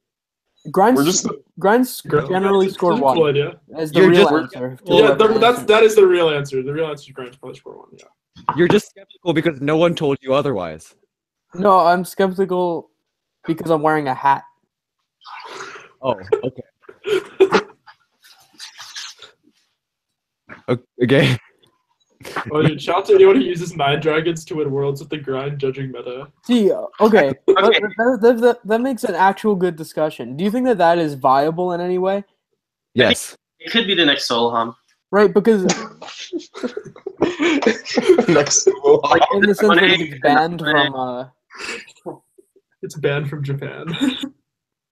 Grinds We're just- grinds generally It's a score cool one idea. as the You're real just- answer. Yeah, that is the real answer. The real answer is grinds probably score 1. Yeah. You're just skeptical because no one told you otherwise. No, I'm skeptical because I'm wearing a hat. Oh, okay. Okay. Oh, dude, shout out to anyone who uses 9 dragons to win worlds with the grind judging meta. See, okay, that makes an actual good discussion. Do you think that is viable in any way? Yes. It could be the next Solheim. Right, because Next level. Like, in the sense that it's banned 1A. from It's banned from Japan.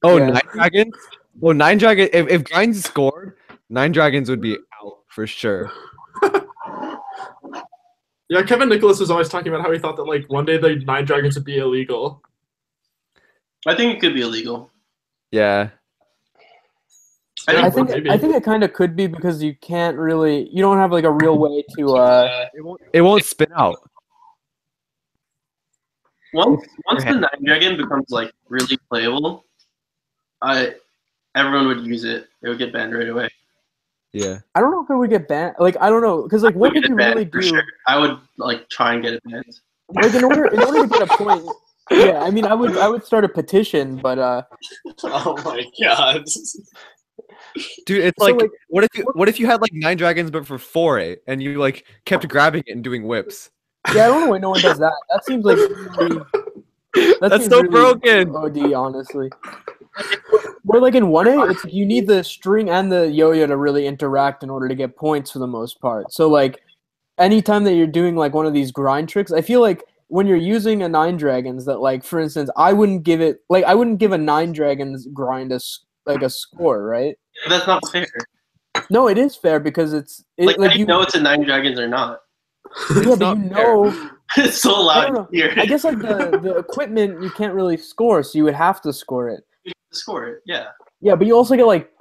Oh, Yeah. 9 dragons? Well, 9 dragons. If grinds scored, 9 dragons would be out for sure. Yeah, Kevin Nicholas was always talking about how he thought that like one day the 9 dragons would be illegal. I think it could be illegal. Yeah. I think maybe. it kind of could be because you don't have like a real way to It won't spin out. Once the Nine Dragon becomes like really playable, everyone would use it. It would get banned right away. Yeah. I don't know if it would get banned. Like I don't know, because like what Would could get you banned really for do? sure. I would like try and get it banned. Like in order to get a point. Yeah, I mean, I would start a petition, but Oh my god. Dude, it's So, like, like, what if you had like 9 dragons but for 4A and you like kept grabbing it and doing whips? yeah, I don't know why no one does that. That seems like really, That's seems so really broken. OD, honestly. Where like in 1A, it's you need the string and the yo-yo to really interact in order to get points for the most part. So like, anytime that you're doing like one of these grind tricks, I feel like when you're using a 9 dragons, that like for instance, I wouldn't give a 9 dragons grind a score, right? But that's not fair. No, it is fair because Like, how do you know it's a Nine Dragons or not? yeah, but not you fair. know. It's so I don't loud know. here. I guess like the equipment you can't really score, so you would have to score it. Score it, yeah. Yeah, but you also get like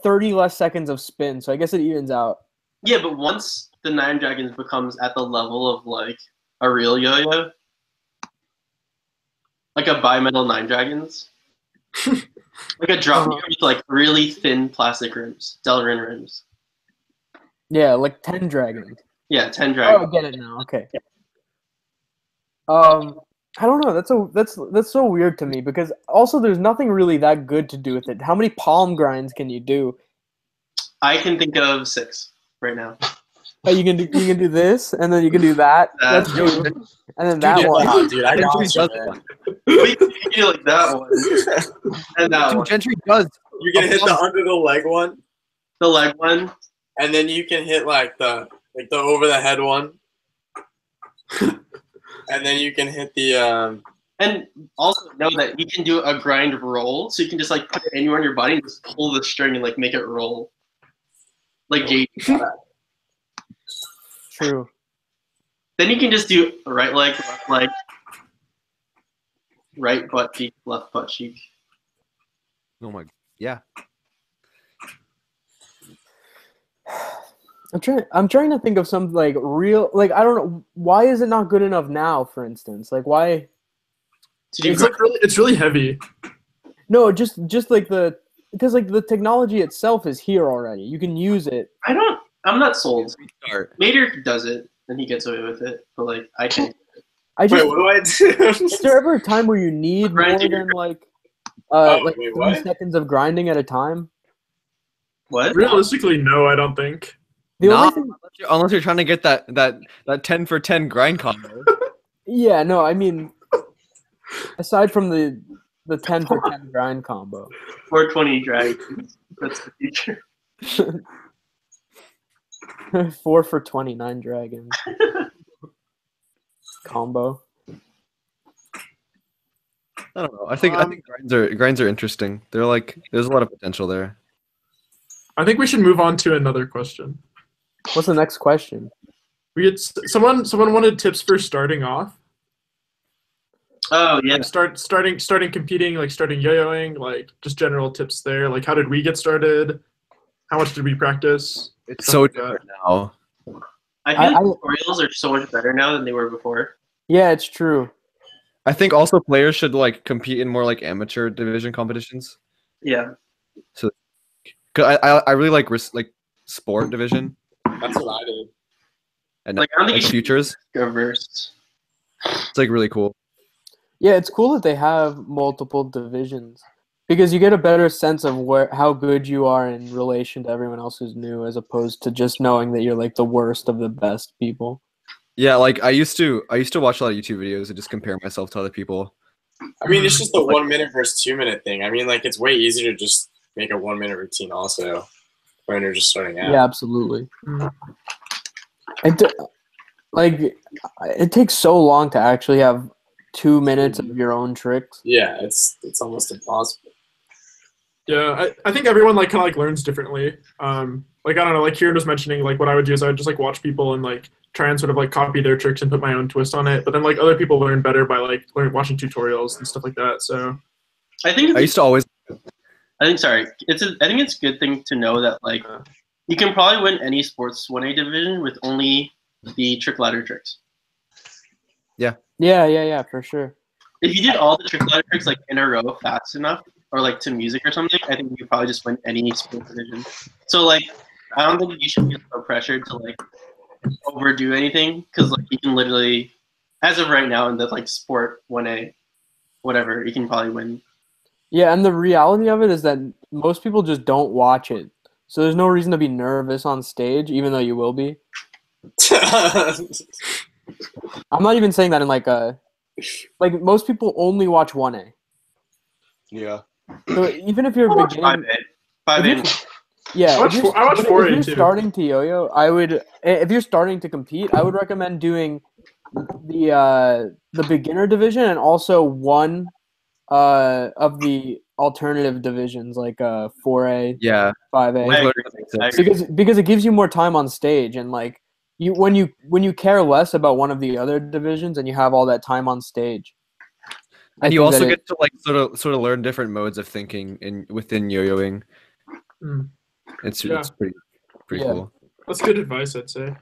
30 less seconds of spin, so I guess it evens out. Yeah, but once the Nine Dragons becomes at the level of like a real yo-yo, like a bimetal Nine Dragons, like a drop Uh-huh. with like really thin plastic rims, Delrin rims. Yeah, like 10 dragons. Yeah, 10 Oh, dragons. I get it now. Okay. I don't know. That's so weird to me because also there's nothing really that good to do with it. How many palm grinds can you do? I can think of 6 right now. Oh, you can do this, and then you can do that. That's Yo, 2, and then that Yeah, one. dude, I got you, man. We can do like that one and that Dude, one. Gentry does. You can hit the under the leg one, The leg one. and then you can hit like the over the head one, and then you can hit the And also know that you can do a grind roll, so you can just like put it anywhere on your body and just pull the string and like make it roll. Like Jade. True. Then you can just do right leg, left leg, right butt cheek, left butt cheek. Oh my, yeah. I'm trying to think of some like real like I don't know why is it not good enough now, for instance? Like why It's really heavy. No, just like because like the technology itself is here already. You can use it. I'm not sold. Start. Mater does it and he gets away with it, but like I can't. I just wait, what do I do? is there ever a time where you need more Grinding. than like wait, 3 what? seconds of grinding at a time? What? Realistically, no, I don't think. The Nah, only thing unless you're trying to get that 10 for 10 grind combo. Yeah, no, I mean aside from the 10 for 10 grind combo. 420 dragons. That's the future. 4 for 29 dragons. Combo. I don't know. I think grinds are interesting. They're like there's a lot of potential there. I think we should move on to another question. What's the next question? We had someone wanted tips for starting off. Oh yeah. Like starting competing, like starting yo-yoing, like just general tips there. Like how did we get started? How much did we practice? It's Stuff so like that. different now. I feel like tutorials are so much better now than they were before. Yeah, it's true. I think also players should like compete in more like amateur division competitions. Yeah. 'Cause I really like sport division That's what I did. and Like I don't think like you should futures. go versed. It's like really cool. Yeah, it's cool that they have multiple divisions because you get a better sense of how good you are in relation to everyone else who's new, as opposed to just knowing that you're like the worst of the best people. Yeah, like I used to watch a lot of YouTube videos and just compare myself to other people. I mean, it's just the 1 minute versus 2 minute thing. I mean, like it's way easier to just make a 1 minute routine also when you're just starting out. Yeah, absolutely. Mm. It takes so long to actually have 2 minutes of your own tricks. Yeah, it's almost impossible. Yeah, I think everyone like kind of like learns differently. Like I don't know, like Kieran was mentioning, like what I would do is I would just like watch people and like try and sort of like copy their tricks and put my own twist on it. But then like other people learn better by like watching tutorials and stuff like that. So I think I used to always I think it's a good thing to know that like you can probably win any sports 1A division with only the trick ladder tricks. Yeah. Yeah, for sure. If you did all the trick ladder tricks like in a row fast enough, or like to music or something, I think you could probably just win any sport division. So like, I don't think you should be so pressured to like overdo anything because like you can literally, as of right now in the like sport 1A, whatever, you can probably win. Yeah, and the reality of it is that most people just don't watch it. So there's no reason to be nervous on stage, even though you will be. I'm not even saying that in like a like most people only watch 1A. Yeah. So even if you're I watch beginning, 5A. if 5A. you're- yeah, I watch 4A if you're too. starting to yo-yo, if you're starting to compete, I would recommend doing the beginner division and also one of the alternative divisions like 4A, Yeah. 5A. I Learn agree. something I sexy. agree. Because it gives you more time on stage and like when you care less about one of the other divisions and you have all that time on stage. I And you think that also it- get to like sort of learn different modes of thinking within yo-yoing. Mm. It's Yeah. pretty Yeah. cool. That's good advice, I'd say.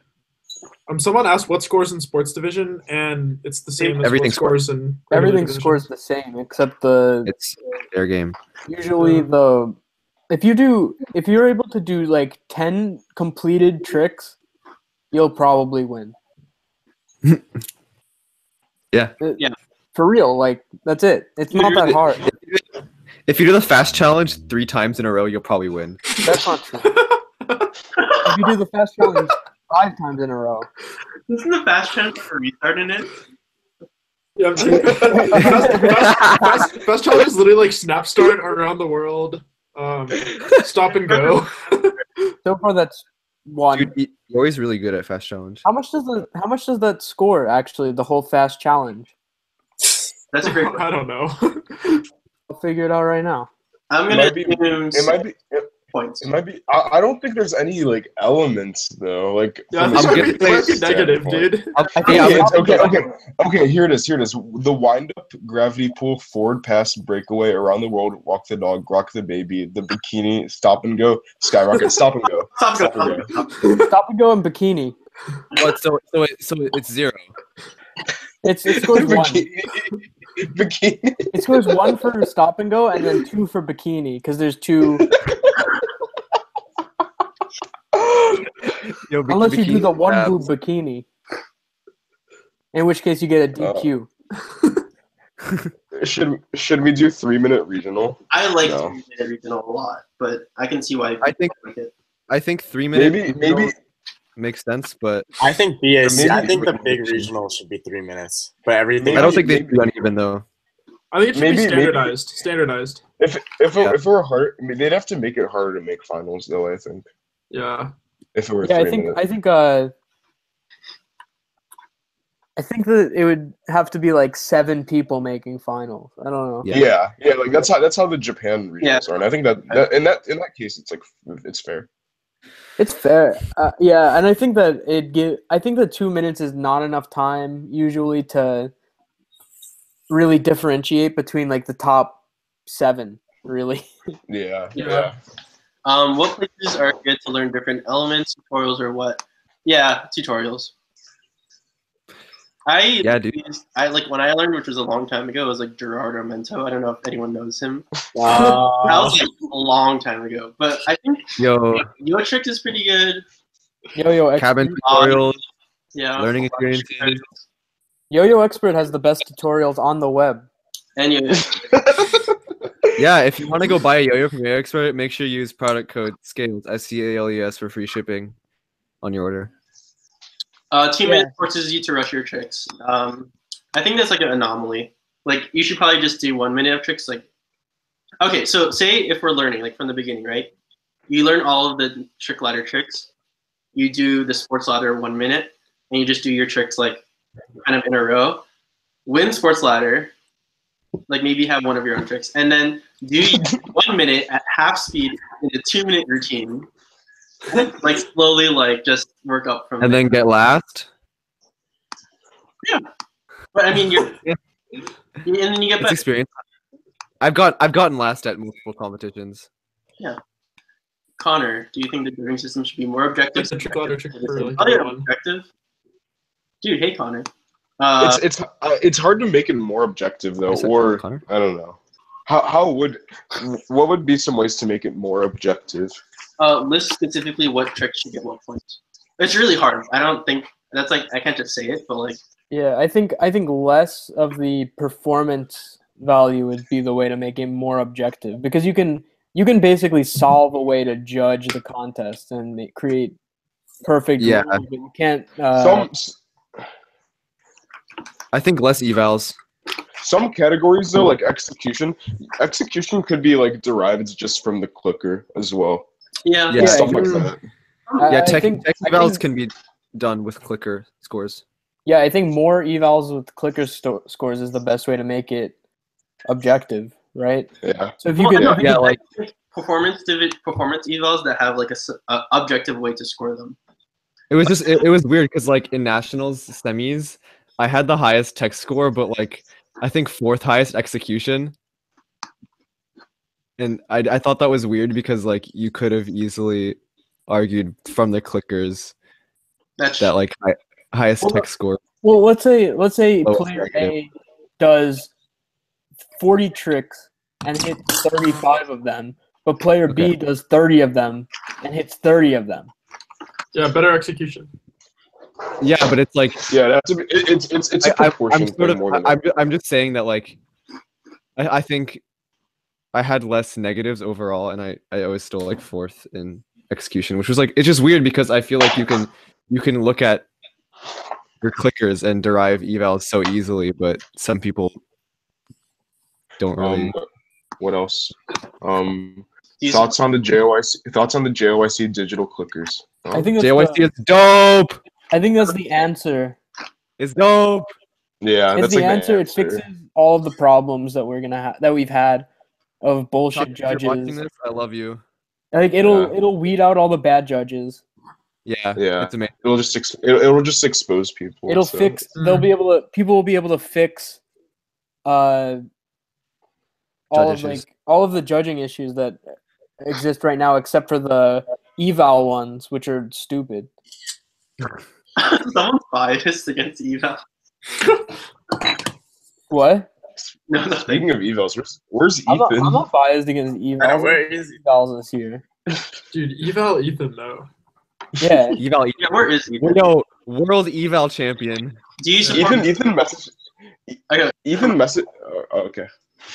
Someone asked what scores in sports division, and it's the same as Everything what scores in regular everything division. scores the same except the It's their game. usually the if you're able to do like 10 completed tricks, you'll probably win. Yeah. Yeah. For real, like that's it. It's not that hard. If you do the fast challenge 3 times in a row, you'll probably win. That's not true. If you do the fast challenge 5 times in a row, Isn't the fast challenge for restart in it? Yeah, fast challenge is literally like snap start around the world, stop and go. so far that's one. Dude, you're always really good at fast challenge. How much does that score actually? The whole fast challenge. That's a great I question. don't know. I'll figure it out right now. I'm It gonna might be. give him It might be. points. It might be. I don't think there's any like elements though. Like Yeah, from a this might be, stat it might be negative, standpoint. dude. I think Okay, it's- okay. Here it is. The wind-up, gravity pull, forward pass, breakaway, around the world, walk the dog, rock the baby, the bikini, stop and go, skyrocket, stop and go. Stop, Stop and go. Stop and go in bikini. What? So it's 0. It scores one. Bikini. It scores 1 for stop and go, and then 2 for bikini because there's 2. Yo, Unless you do the one abs. boob bikini, in which case you get a DQ. Should we do 3-minute regional? I like No. 3-minute regional a lot, but I can see why I think like it. I think 3 minutes Maybe makes sense, but I think BAC. I Maybe- think the big regional should be 3 minutes, but everything. Maybe- I don't think maybe- they do uneven though. I think it should be Maybe- standardized. Standardized. if Yeah. it were hard, I mean, they'd have to make it harder to make finals though. I think Yeah. if it were Yeah, 3 minutes. I think that it would have to be like 7 people making finals. I don't know. Yeah. Yeah, like that's how the Japan regionals are, and I think that in that case, it's like it's fair. It's fair. Yeah, and I think that I think that 2 minutes is not enough time usually to really differentiate between like the top 7. Really. Yeah, Yeah. What places are good to learn different elements, tutorials, or what? Yeah, tutorials. Yeah, dude. I like when I learned, which was a long time ago, it was like Gerard Armento. I don't know if anyone knows him. Uh, That was like a long time ago. But I think Yo, Yo Trick is pretty good. Yo-Yo Expert. cabin tutorials, Yeah. learning experiences. Yo-Yo Expert has the best tutorials on the web. And Yo Yeah, if you want to go buy a yo-yo from Yo Expert, make sure you use product code SCALES SCALES for free shipping on your order. 2 minutes forces you to rush your tricks. I think that's like an anomaly. Like you should probably just do 1 minute of tricks. Like, okay, so say if we're learning like from the beginning, right? You learn all of the trick ladder tricks. You do the sports ladder 1 minute, and you just do your tricks like kind of in a row. Win sports ladder, like maybe have one of your own tricks, and then do 1 minute at half speed in a 2 minute routine. Like slowly, like just work up from And there. then get last. But I mean, you're Yeah. and then you get It's better. experience. I've gotten last at multiple competitions. Connor, do you think the grading system should be more objective? It's a trick ladder trick for like Oh, yeah, everyone. objective. Dude, hey Connor. It's hard to make it more objective though, or Connor? I don't know. What would be some ways to make it more objective? List specifically what tricks should get what points. It's really hard. I don't think that's like I can't just say it, but like Yeah, I think less of the performance value would be the way to make it more objective, because you can basically solve a way to judge the contest and create perfect Yeah. rules, but you can't. I think less evals. Some categories though, like execution could be like derived just from the clicker as well. yeah. Yeah, Stuff like you're- that. Yeah, I tech think evals can be done with clicker scores. Yeah, I think more evals with clicker scores is the best way to make it objective, right? Yeah. So if you Well, could, I if you know, Yeah, I think performance evals that have like a objective way to score them. It was just it was weird because like in nationals semis, I had the highest tech score, but like I think fourth highest execution. And I thought that was weird because like you could have easily argued from the clickers That's that like highest tech score. well, let's say Oh, player negative. A does 40 tricks and hits 35 of them, but player B Okay. does 30 of them and hits 30 of them. Yeah, better execution. Yeah, but it's like Yeah, that's it's a proportion I'm sort of thing more than I'm just saying that like I think I had less negatives overall, and I was still like fourth in execution, which was like it's just weird because I feel like you can look at your clickers and derive evals so easily, but some people don't really. What else? These- Thoughts on the JOIC digital clickers? I think that's JYC the, is dope. I think that's the answer. It's dope. Yeah, It's that's the like answer. It fixes all of the problems that we've had of bullshit If you're watching judges. this, I love you. Like Yeah. it'll weed out all the bad judges. Yeah, Yeah. it's amazing. It'll just expose people. It'll so. fix. They'll be able to. People will be able to fix. All of issues. all of the judging issues that exist right now, except for the eval ones, which are stupid. Someone's biased against eval. What? No, nothing. Speaking of evals, where's I'm Ethan? not biased against evals. Where is he? Evals this year. Dude, eval Ethan though. Yeah. Eval. Yeah, where is Ethan? No, world eval champion. Do you support? Ethan message. Okay. Ethan message. Okay.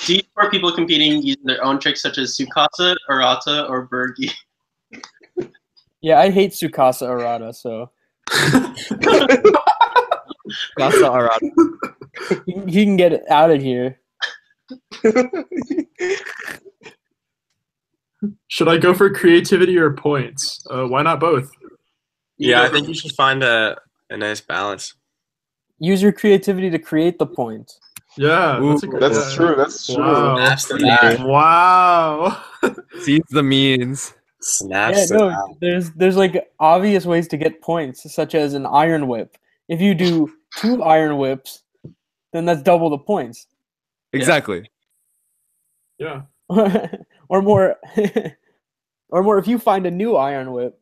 Do you support people competing using their own tricks such as Sukasa, Arata, or Bergi? Yeah, I hate Sukasa Arata, so Casa Arad. he can get out of here. Should I go for creativity or points? Why not both? Yeah, I think you should find a nice balance. Use your creativity to create the points. Yeah, that's a Ooh, good. That's yeah. true. That's true. Wow. Snaps to that. Wow. Sees the means. Snaps Yeah, to no, that. there's like obvious ways to get points, such as an iron whip. If you do 2 iron whips, then that's double the points. Exactly. Yeah. or more or more if you find a new iron whip.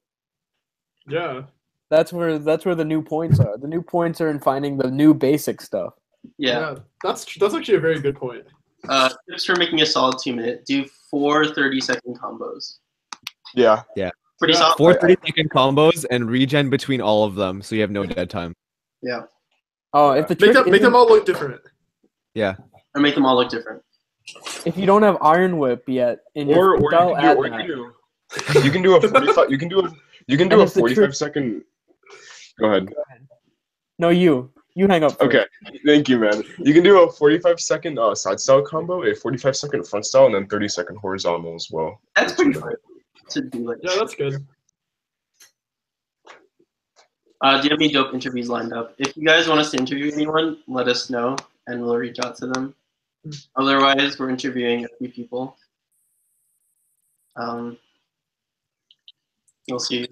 Yeah. That's where the new points are. The new points are in finding the new basic stuff. Yeah. That's actually a very good point. Tips for making a solid 2-minute. Do 4 30-second combos. Yeah. Pretty Yeah. solid. 4 30-second combos and regen between all of them, so you have no dead time. Yeah. Oh, if the Make trick them all look different. Yeah. Or make them all look different. if you don't have iron whip yet in your Or style, you add can that. do you can do a 45 you can do And a if the 45-second. Go ahead. No, you hang up first. Okay, thank you, man. You can do a 45-second side style combo, a 45-second front style, and then 30-second horizontal as well. That's pretty fun to do. Like, Yeah, that's good. do you have any dope interviews lined up? If you guys want us to interview anyone, let us know, and we'll reach out to them. Otherwise, we're interviewing a few people. We'll see.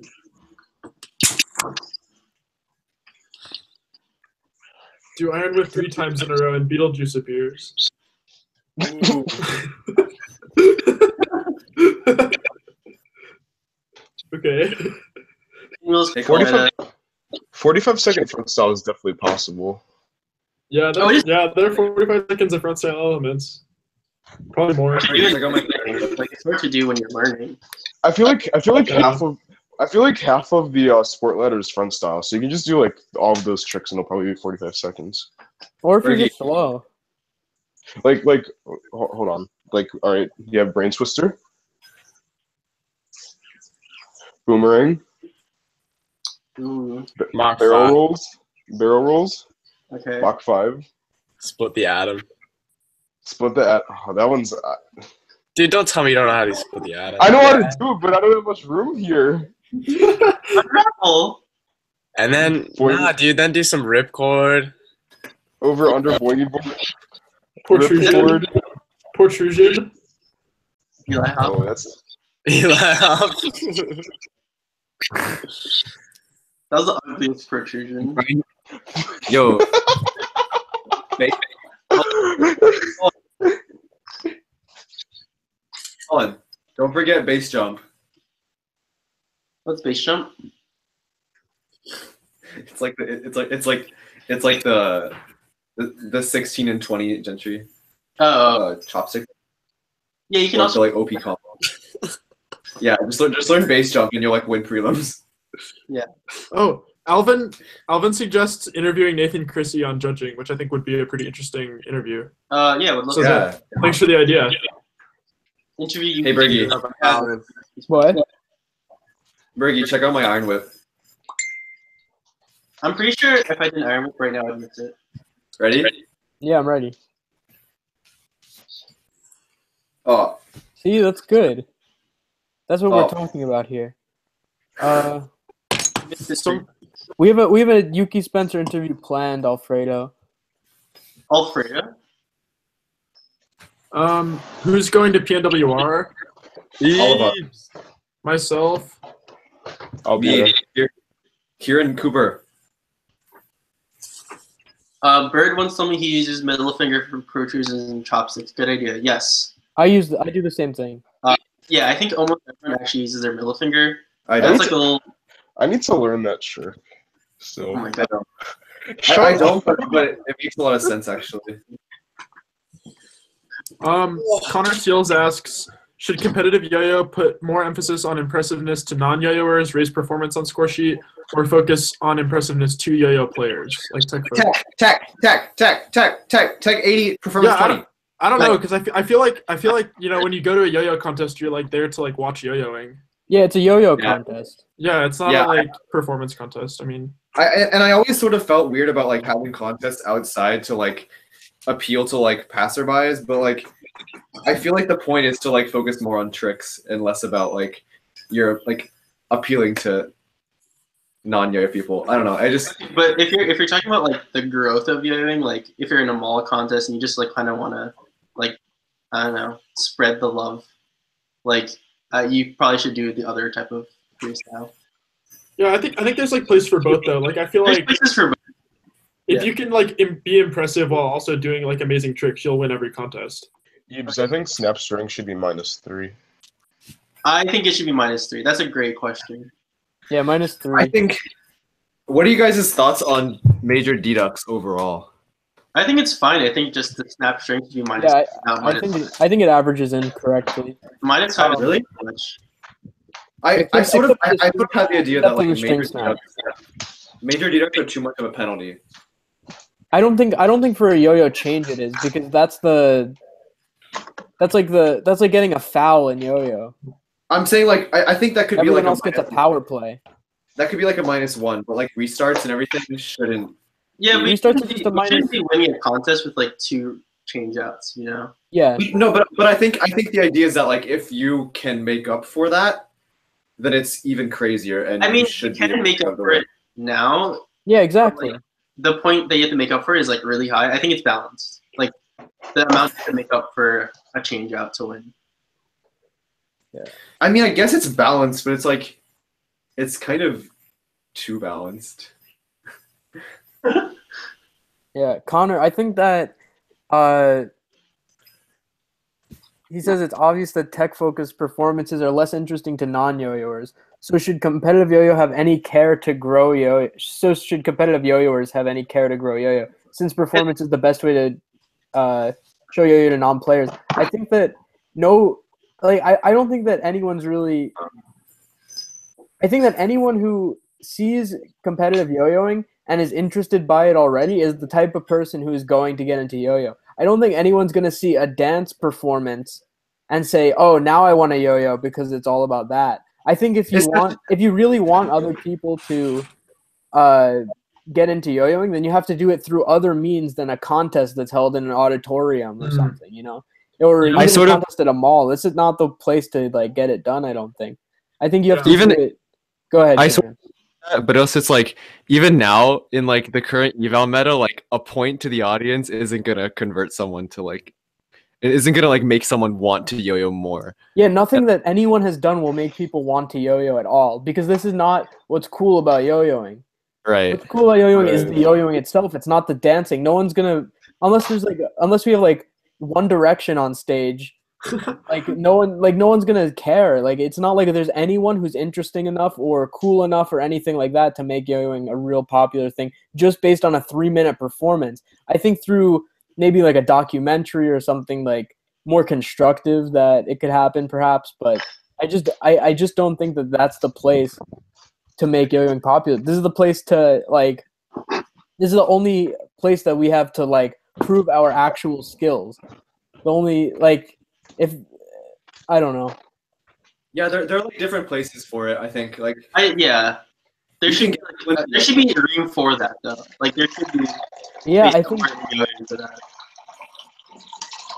Do iron whip 3 times in a row and Beetlejuice appears. Okay. We'll see. 45 45-second front style is definitely possible. Yeah, Oh, it is- they're 45 seconds of front style elements. Probably more. Like it's hard to do when you're learning. I feel like half of the sport ladder is front style, so you can just do like all of those tricks and it'll probably be 45 seconds. Or if you're just slow. Like hold on. Like, all right, you have brain twister, boomerang, Ooh, Mach barrel 5. rolls, okay. Mach 5, Split the atom. split the. That one's. Dude, don't tell me you don't know how to split the atom. I know how to do it, but I don't have much room here. Unravel. And then, dude, then do some ripcord. Over under boingy board. Protrusion. Protrusion. Eli Hop. Oh, that's. That was the ugliest protrusion. Yo, hold on. Don't forget base jump. What's base jump? It's like the 16 and 20 gentry chopstick. Yeah, you can Or also like OP combo. Yeah, just learn base jump and you'll like win prelims. Oh, Alvin suggests interviewing Nathan Chrissy on judging, which I think would be a pretty interesting interview. yeah, would love So to Yeah. thanks for the idea. interview you. Hey, Bergie. What? Bergie, check out my iron whip. I'm pretty sure if I did an Iron Whip right now, I'd miss it. Ready? Yeah, I'm ready. Oh, See, that's good. That's what we're Oh. talking about here. Missed it. So, We have a Yuki Spencer interview planned, Alfredo. Alfredo. who's going to PNWR? all of us. Myself. I'll be there. Kieran Cooper. Bird once told me he uses middle finger for protrusions and chopsticks. Good idea. Yes. I do the same thing. Yeah, I think almost everyone actually uses their middle finger. I That's don't. like a little. I need to learn that trick. Oh So my god. I don't, but it makes a lot of sense actually. Connor Seals asks, should competitive yo-yo put more emphasis on impressiveness to non-yo-yoers, raise performance on score sheet, or focus on impressiveness to yo-yo players like Tech Folk? Tech 80 performance Yeah, 20. I don't know, because I feel like when you go to a yo-yo contest, you're like there to like watch yo-yoing. Yeah, it's a yo-yo Yeah. contest. Yeah, it's not Yeah, a like performance contest. I mean, I always sort of felt weird about like having contests outside to like appeal to like passerbys, but like I feel like the point is to like focus more on tricks and less about like you're like appealing to non-yo people. I don't know. But if you're talking about like the growth of yoing, like if you're in a mall contest and you just like kind of want to like I don't know spread the love, like you probably should do the other type of freestyle. yeah, I think there's like place for both though. Like I feel There's like places for both. if you can like be impressive while also doing like amazing tricks, you'll win every contest. Yibs, I think snap string should be -3. I think it should be -3. That's a great question. Yeah, -3. I think. What are you guys' thoughts on major deducts overall? I think it's fine. I think just the snap string should be minus. Yeah, not I minus. think it averages in correctly. -5 is really? too much. I sort of had the idea that like Definitely the major string snap. major deducts are too much of a penalty. I don't think for a yo-yo change it is because that's like getting a foul in yo-yo. I'm saying like I think that could Everyone be like else gets a power play. that could be like a -1, but like restarts and everything shouldn't. Yeah, but We you start to shouldn't just a be- you shouldn't minus- be winning a contest with like 2 changeouts. You know. Yeah. No, but I think the idea is that like if you can make up for that, then it's even crazier. And I mean, you you should can make up for it now. Yeah, exactly. Like, the point that you have to make up for is like really high. I think it's balanced. Like the amount to make up for a changeout to win. I mean, I guess it's balanced, but it's like it's kind of too balanced. Yeah, Connor, I think that he says it's obvious that tech-focused performances are less interesting to non-yo-yoers. So should competitive yo-yo have any care to grow yo? So should competitive yo-yoers have any care to grow yo-yo? since performance is the best way to show yo-yo to non-players. I think that I don't think that anyone's really. I think that anyone who sees competitive yo-yoing and is interested by it already is the type of person who is going to get into yo-yo. I don't think anyone's going to see a dance performance and say, "Oh, now I want a yo-yo," because it's all about that. I think if you really want other people to get into yo-yoing, then you have to do it through other means than a contest that's held in an auditorium or something, you know, or even a contest at a mall. This is not the place to like get it done. I don't think. I think you have to do it. Go ahead. But also, it's like even now in like the current eval meta, like a point to the audience isn't gonna convert someone to like. It isn't gonna like make someone want to yo-yo more. Yeah, nothing that anyone has done will make people want to yo-yo at all, because this is not what's cool about yo-yoing. Right. What's cool about yo-yoing is the yo-yoing itself. It's not the dancing. No one's gonna unless we have like One Direction on stage. no one's gonna care. Like it's not like there's anyone who's interesting enough or cool enough or anything like that to make yo-yoing a real popular thing just based on a 3-minute performance. I think through maybe like a documentary or something like more constructive that it could happen perhaps, but I just don't think that that's the place to make yo-yoing popular. This is the place to like this is the only place that we have to like prove our actual skills. The only like if I don't know. Yeah, there are like different places for it, I think. Like there should be room for that though. Like there should be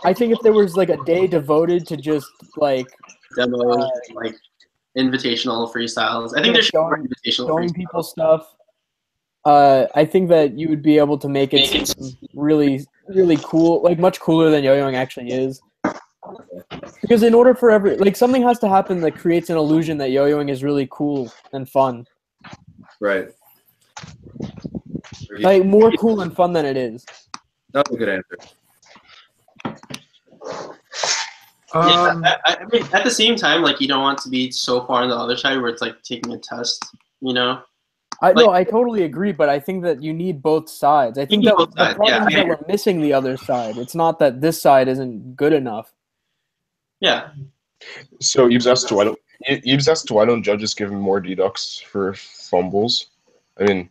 I think if there was like a day devoted to just like demos, like invitational freestyles. I think there should be more invitational showing people stuff. I think that you would be able to make it really, really cool, like much cooler than yo-yoing actually is. Because in order for something has to happen that creates an illusion that yo-yoing is really cool and fun. Right. Like more cool and fun than it is. That's a good answer. I mean, at the same time, like you don't want to be so far on the other side where it's like taking a test, you know. I totally agree, but I think that you need both sides. I think that the problem is that we're missing the other side. It's not that this side isn't good enough. Yeah. So Eves asked why don't judges give him more deducts for fumbles? I mean,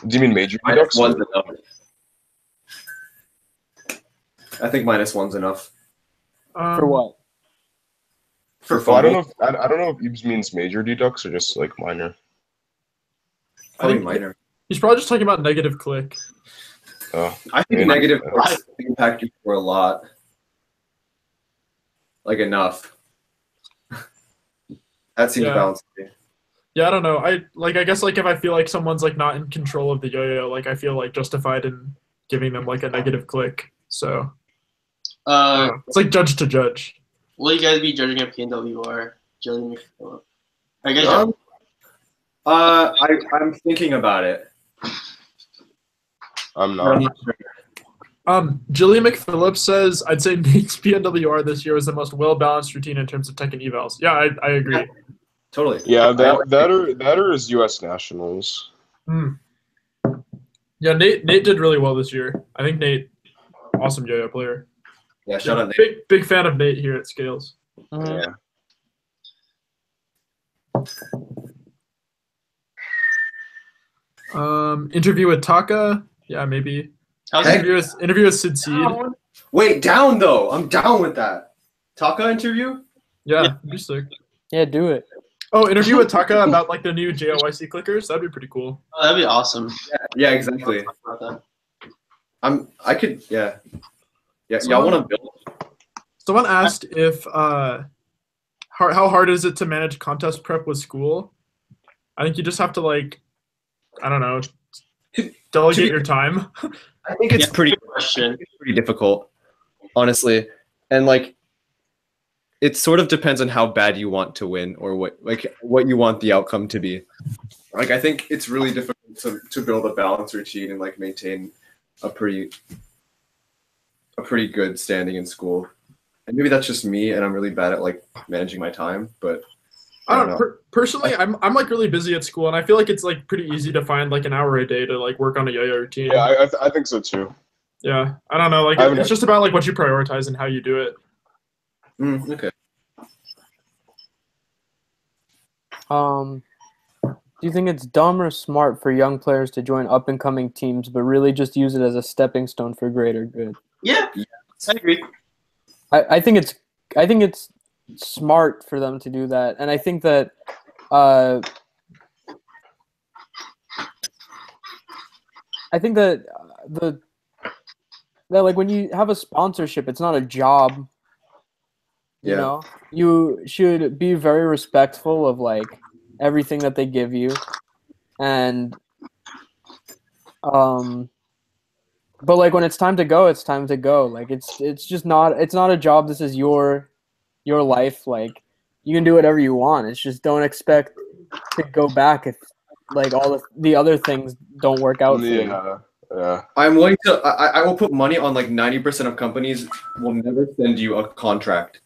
do you mean major deducts? -1's enough. I think -1's enough. For what? For fumble. I don't know if Eves means major deducts or just like minor. I think minor. He's probably just talking about negative click. Oh, I think negative click impact you for a lot. Like enough. That seems balanced to me. Yeah, I don't know. I guess like if I feel like someone's like not in control of the yo-yo, like I feel like justified in giving them like a negative click. So it's like judge to judge. Will you guys be judging a PNW or Jillian McPhillip? Are you guys I'm thinking about it. I'm not. Jillian McPhillip says, I'd say Nate's PNWR this year was the most well-balanced routine in terms of tech and evals. Yeah, I agree. Yeah, totally. Yeah, that or his U.S. Nationals. Yeah, Nate did really well this year. I think Nate, awesome yo-yo player. Yeah, shout out Nate. Big fan of Nate here at Scales. Yeah. Interview with Taka. Yeah, maybe. Interview with Sid Seed. Wait, down though. I'm down with that. Taka interview? Yeah, be sick. Yeah, do it. Oh, interview with Taka about like the new JOYC clickers. That'd be pretty cool. Oh, that'd be awesome. Yeah, exactly. Yeah, y'all want to build? Someone asked if how hard is it to manage contest prep with school? I think you just have to like, I don't know, delegate your time. I think it's pretty difficult, honestly, and like it sort of depends on how bad you want to win or what you want the outcome to be. Like I think it's really difficult to build a balanced routine and like maintain a pretty good standing in school. And maybe that's just me, and I'm really bad at like managing my time. But I don't know. Personally, I'm like really busy at school, and I feel like it's like pretty easy to find like an hour a day to like work on a yo-yo routine. Yeah, I think so too. Yeah, I don't know. Like it's just about like what you prioritize and how you do it. Okay. Do you think it's dumb or smart for young players to join up and coming teams, but really just use it as a stepping stone for greater good? Yeah, I agree. I think it's smart for them to do that, and I think that that like when you have a sponsorship, it's not a job. You know, you should be very respectful of like everything that they give you, and but like when it's time to go, it's time to go. Like it's just not a job. This is your life. Like you can do whatever you want. It's just don't expect to go back if like all the other things don't work out for you. Yeah. I'm willing to. I will put money on like 90% of companies will never send you a contract.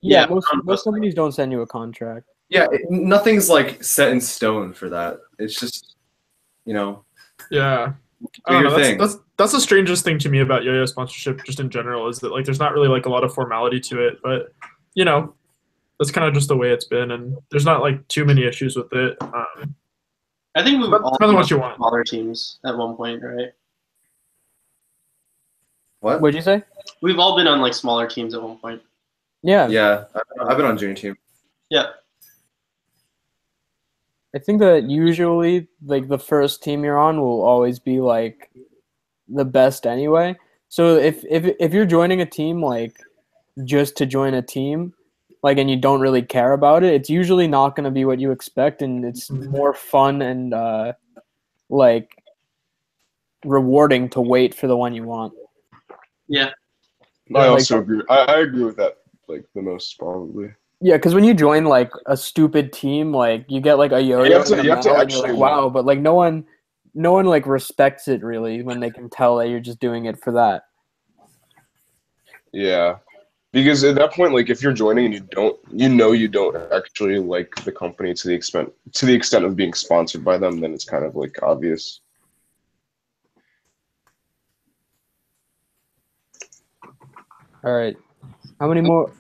Yeah, most companies don't send you a contract. Yeah, nothing's like set in stone for that. It's just, Yeah. I don't know. That's the strangest thing to me about yo-yo sponsorship, just in general, is that like there's not really like a lot of formality to it, but that's kind of just the way it's been, and there's not like too many issues with it. I think we've all depends on been what you on want. smaller teams at one point, right? What? What'd you say? We've all been on like smaller teams at one point. Yeah. Yeah, I've been on junior team. Yeah. I think that usually like the first team you're on will always be like the best anyway. So if you're joining a team like just to join a team, like and you don't really care about it, it's usually not going to be what you expect, and it's more fun and like rewarding to wait for the one you want. Yeah. I also agree. I agree with that like the most probably. Yeah, because when you join like a stupid team, like you get like a yo-yo, you have to and actually you're like, wow, but like no one like respects it really when they can tell that you're just doing it for that. Yeah, because at that point, like if you're joining and you don't actually like the company to the extent of being sponsored by them, then it's kind of like obvious. All right, how many more?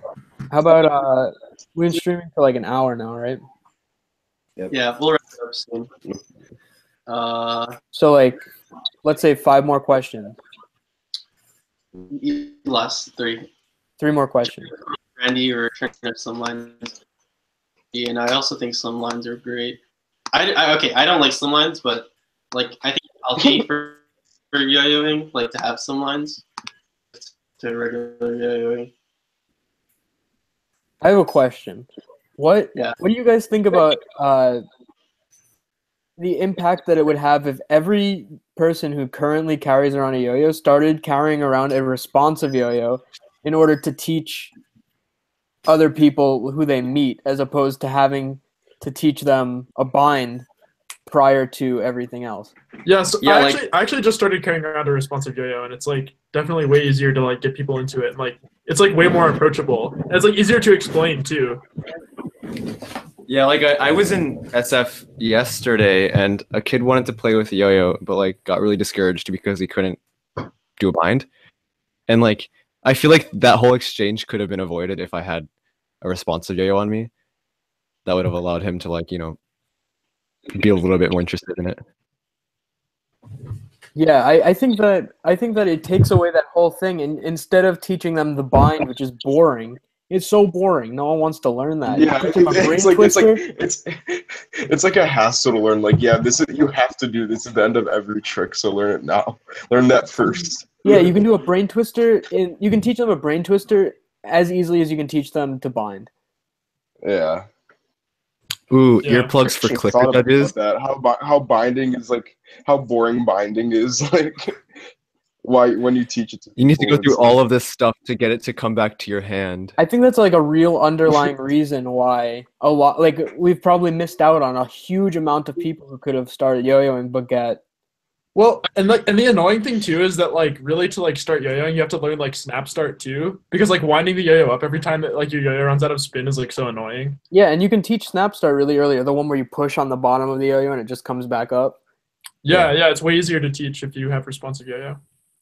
How about we've been streaming for like an hour now, right? Yep. Yeah, we'll wrap it up soon. So like, let's say 5 more questions. Last 3. 3 more questions. Randy, or trying to slim lines. Yeah, and I also think slim lines are great. I don't like slim lines, but like I think I'll pay for yo-yoing, like to have slim lines to regular yo-yoing. I have a question. What do you guys think about the impact that it would have if every person who currently carries around a yo-yo started carrying around a responsive yo-yo in order to teach other people who they meet, as opposed to having to teach them a bind prior to everything else? Yes, I actually just started carrying around a responsive yo-yo, and it's like definitely way easier to like get people into it. And, like it's like way more approachable. And it's like easier to explain too. Yeah, like I was in SF yesterday, and a kid wanted to play with a yo-yo, but like got really discouraged because he couldn't do a bind. And like I feel like that whole exchange could have been avoided if I had a responsive yo-yo on me. That would have allowed him to like be a little bit more interested in it. Yeah, I think that it takes away that whole thing, and instead of teaching them the bind, which is boring. It's so boring. No one wants to learn that. Yeah, it's like a hassle to learn. Like, yeah, you have to do this at the end of every trick, so learn it now. Learn that first. Yeah, you can do a brain twister, and you can teach them a brain twister as easily as you can teach them to bind. Yeah. Ooh, earplugs for clicker. That is how binding is like how boring binding is like. Why when you teach it to people, you need to go through all of this stuff to get it to come back to your hand. I think that's like a real underlying reason why we've probably missed out on a huge amount of people who could have started yo-yoing but get Well, and the annoying thing too is that like really to like start yo-yoing, you have to learn like snap start too, because like winding the yo-yo up every time that like your yo-yo runs out of spin is like so annoying. Yeah, and you can teach snap start really early, or the one where you push on the bottom of the yo-yo and it just comes back up. Yeah, it's way easier to teach if you have responsive yo-yo.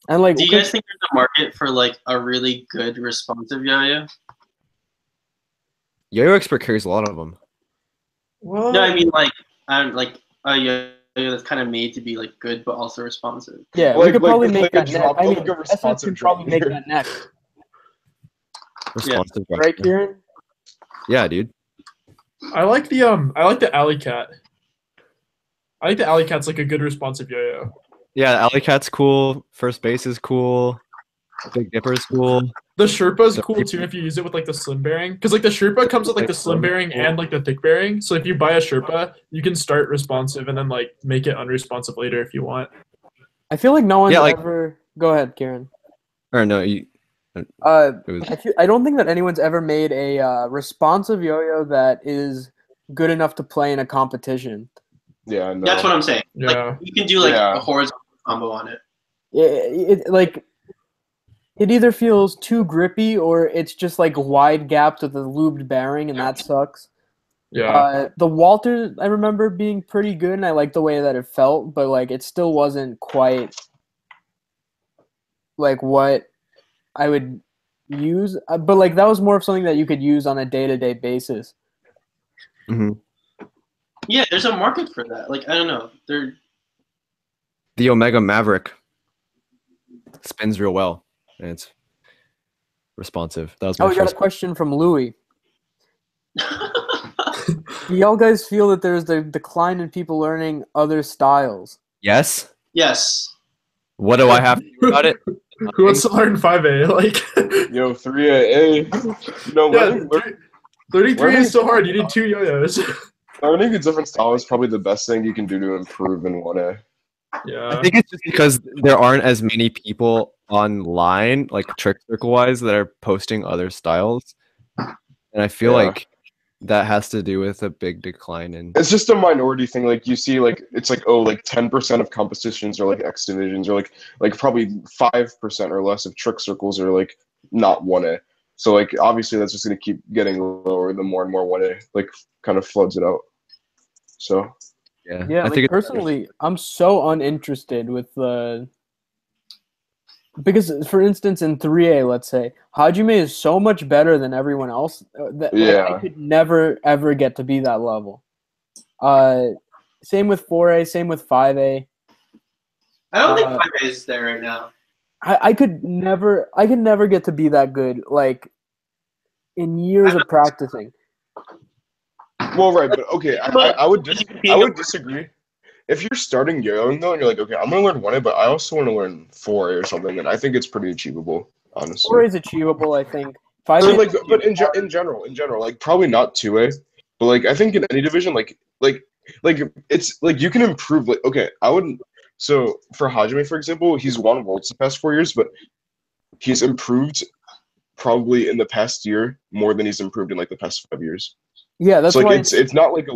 And like, Do you guys think there's a market for like a really good responsive yo-yo? Yo-Yo Expert carries a lot of them. Well, No, I mean like a yo-yo that's kind of made to be like good but also responsive. yeah, we could probably make like that a next. drop, I mean, like a SF responsive could probably drop make here. that next, Responsive. right, Kieran? Yeah, dude. I like the alley cat. I think the alley cat's like a good responsive yo-yo. Yeah, Alley Cat's cool. First base is cool. Big Dipper's cool. The Sherpa's So- cool too if you use it with like the slim bearing, because like the Sherpa comes with like the slim bearing and like the thick bearing. So if you buy a Sherpa, you can start responsive and then like make it unresponsive later if you want. I feel like no one's Yeah, like- ever. Go ahead, Kieran. Or no, you. Uh, It was, I don't think that anyone's ever made a responsive yo-yo that is good enough to play in a competition. Yeah, no. That's what I'm saying. Yeah. Like you can do like Yeah. a horizontal combo on it. It either feels too grippy or it's just like wide gapped with a lubed bearing, and that sucks. Yeah. The Walter I remember being pretty good, and I liked the way that it felt, but like it still wasn't quite like what I would use. But like that was more of something that you could use on a day-to-day basis. mhm. Yeah, there's a market for that. Like I don't know. The Omega Maverick spins real well, and it's responsive. That was my Oh, we got a first. question from Louis. Do y'all guys feel that there's the decline in people learning other styles? Yes. Yes. What do I have to do about it? Who wants to learn 5A? Like, Yo, 3A. You know, yeah, learning 33 is so hard. You need 2 yo-yos. learning a different style is probably the best thing you can do to improve in 1A. I Yeah. think it's just because there aren't as many people online, like trick circle wise, that are posting other styles, and I feel Yeah. like that has to do with a big decline in. It's just a minority thing. Like you see, like it's like like 10% of competitions are like X divisions, or like probably 5% or less of trick circles are like not 1A. So like obviously that's just gonna keep getting lower the more and more 1A like kind of floods it out. So Yeah, Yeah, I like think it's personally, I'm so uninterested with the because, for instance, in 3A, let's say Hajime is so much better than everyone else that like, I Yeah. could never ever get to be that level. Same with 4A, same with 5A. I don't think Uh, 5A is there right now. I could never get to be that good. Like in years of practicing. well, right, but okay, I would disagree. If you're starting yo-yoing though, and you're like, okay, I'm gonna learn 1A, but I also want to learn 4A or something, and I think it's pretty achievable, honestly. 4A is achievable, I think. 5A, So like, but in general, like probably not 2A, but like I think in any division, like it's like you can improve. Like okay, I wouldn't. So for Hajime, for example, he's won worlds the past 4 years, but he's improved probably in the past year more than he's improved in like the past 5 years. yeah, that's So why like it's not like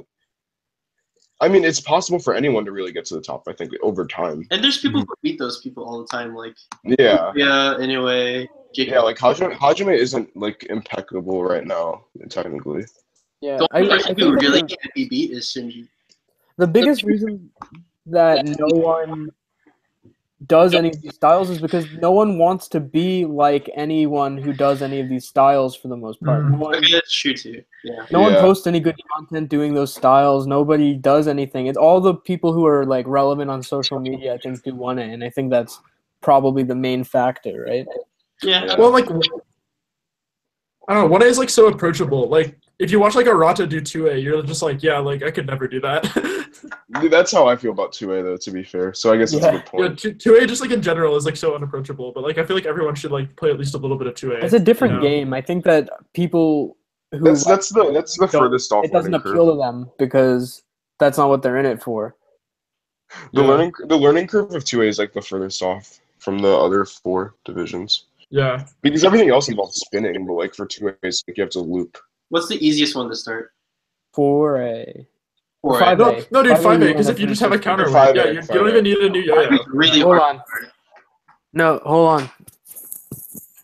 I mean, it's possible for anyone to really get to the top. I think over time. And there's people who beat those people all the time. Like Yeah, anyway. yeah. Like Hajime isn't like impeccable right now, technically. yeah. The only person who think really that can't be beat is Shinji. the biggest reason that no one does any of these styles is because no one wants to be like anyone who does any of these styles for the most part. No one, Okay, that's true too. Yeah. no one Yeah. posts any good content doing those styles. Nobody does anything. It's all the people who are like relevant on social media, I think, do want it, and I think that's probably the main factor, right? Yeah. Well, like, I don't know. 1A is like so approachable. Like, if you watch like a Rata do 2A, you're just like, yeah, like I could never do that. That's how I feel about 2A though. To be fair, so I guess that's a good Yeah, point. 2A just like in general is like so unapproachable. But like I feel like everyone should like play at least a little bit of 2A. It's a different you know? game. I think that people who That's the don't- furthest off it doesn't learning appeal curve. to them because that's not what they're in it for. The Yeah. learning curve of 2A is like the furthest off from the other 4 divisions Yeah. because everything else involves spinning, but like for 2A, it's like you have to loop. What's the easiest one to start? 4A. 4A. 5A. No, dude, 5A, you because end if you up just have a finishing counter Or weight, 5A, yeah, you don't even need a new yo-yo. 5A is really Hold hard. on. No, hold on.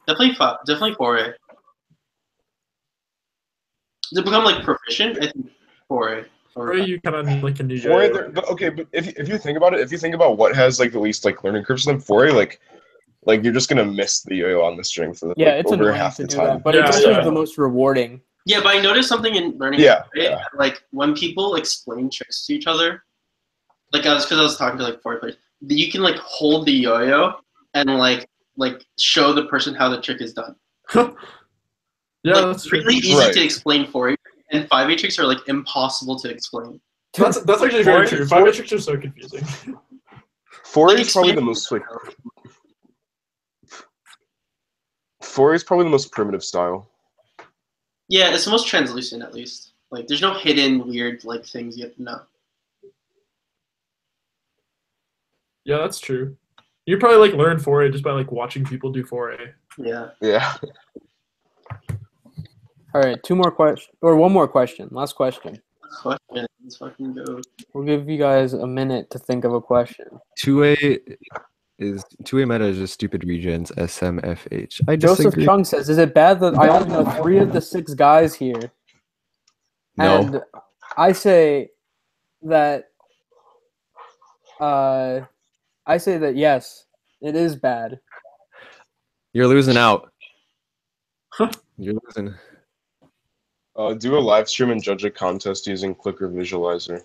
Definitely 4A. To become like proficient, I think 4A. Or you kind of need like a new 4A, yo-yo. but okay, but if you think about it, if you think about what has like the least like learning curves to them, 4A like you're just gonna miss the yo-yo on the string for Yeah, like, it's over annoying half to the do time. that, but Yeah, it's actually yeah. the most rewarding. Yeah, but I noticed something in learning. Yeah, right? yeah. Like when people explain tricks to each other, like I was talking to like 4A players, you can like hold the yo-yo and like show the person how the trick is done. Yeah, Like, that's true. really easy Right. to explain 4A, and 5A tricks are like impossible to explain. That's actually very 4A true. 5A tricks are so confusing. 4A Like, is probably the most like 4A is probably the most primitive style. Yeah, it's the most translucent at least. Like there's no hidden weird like things you have to know. Yeah, that's true. You probably like learn 4A just by like watching people do 4A. Yeah. Yeah. All right, two more questions, or one more question. Last question. Question. Let's fucking go. We'll give you guys a minute to think of a question. 2A meta is just stupid regions, SMFH. I Joseph disagree. Chung says, "Is it bad that I only know 3 of the 6 guys here?" No. And I say that yes, it is bad. You're losing out. You're losing. Do a live stream and judge a contest using Clicker Visualizer.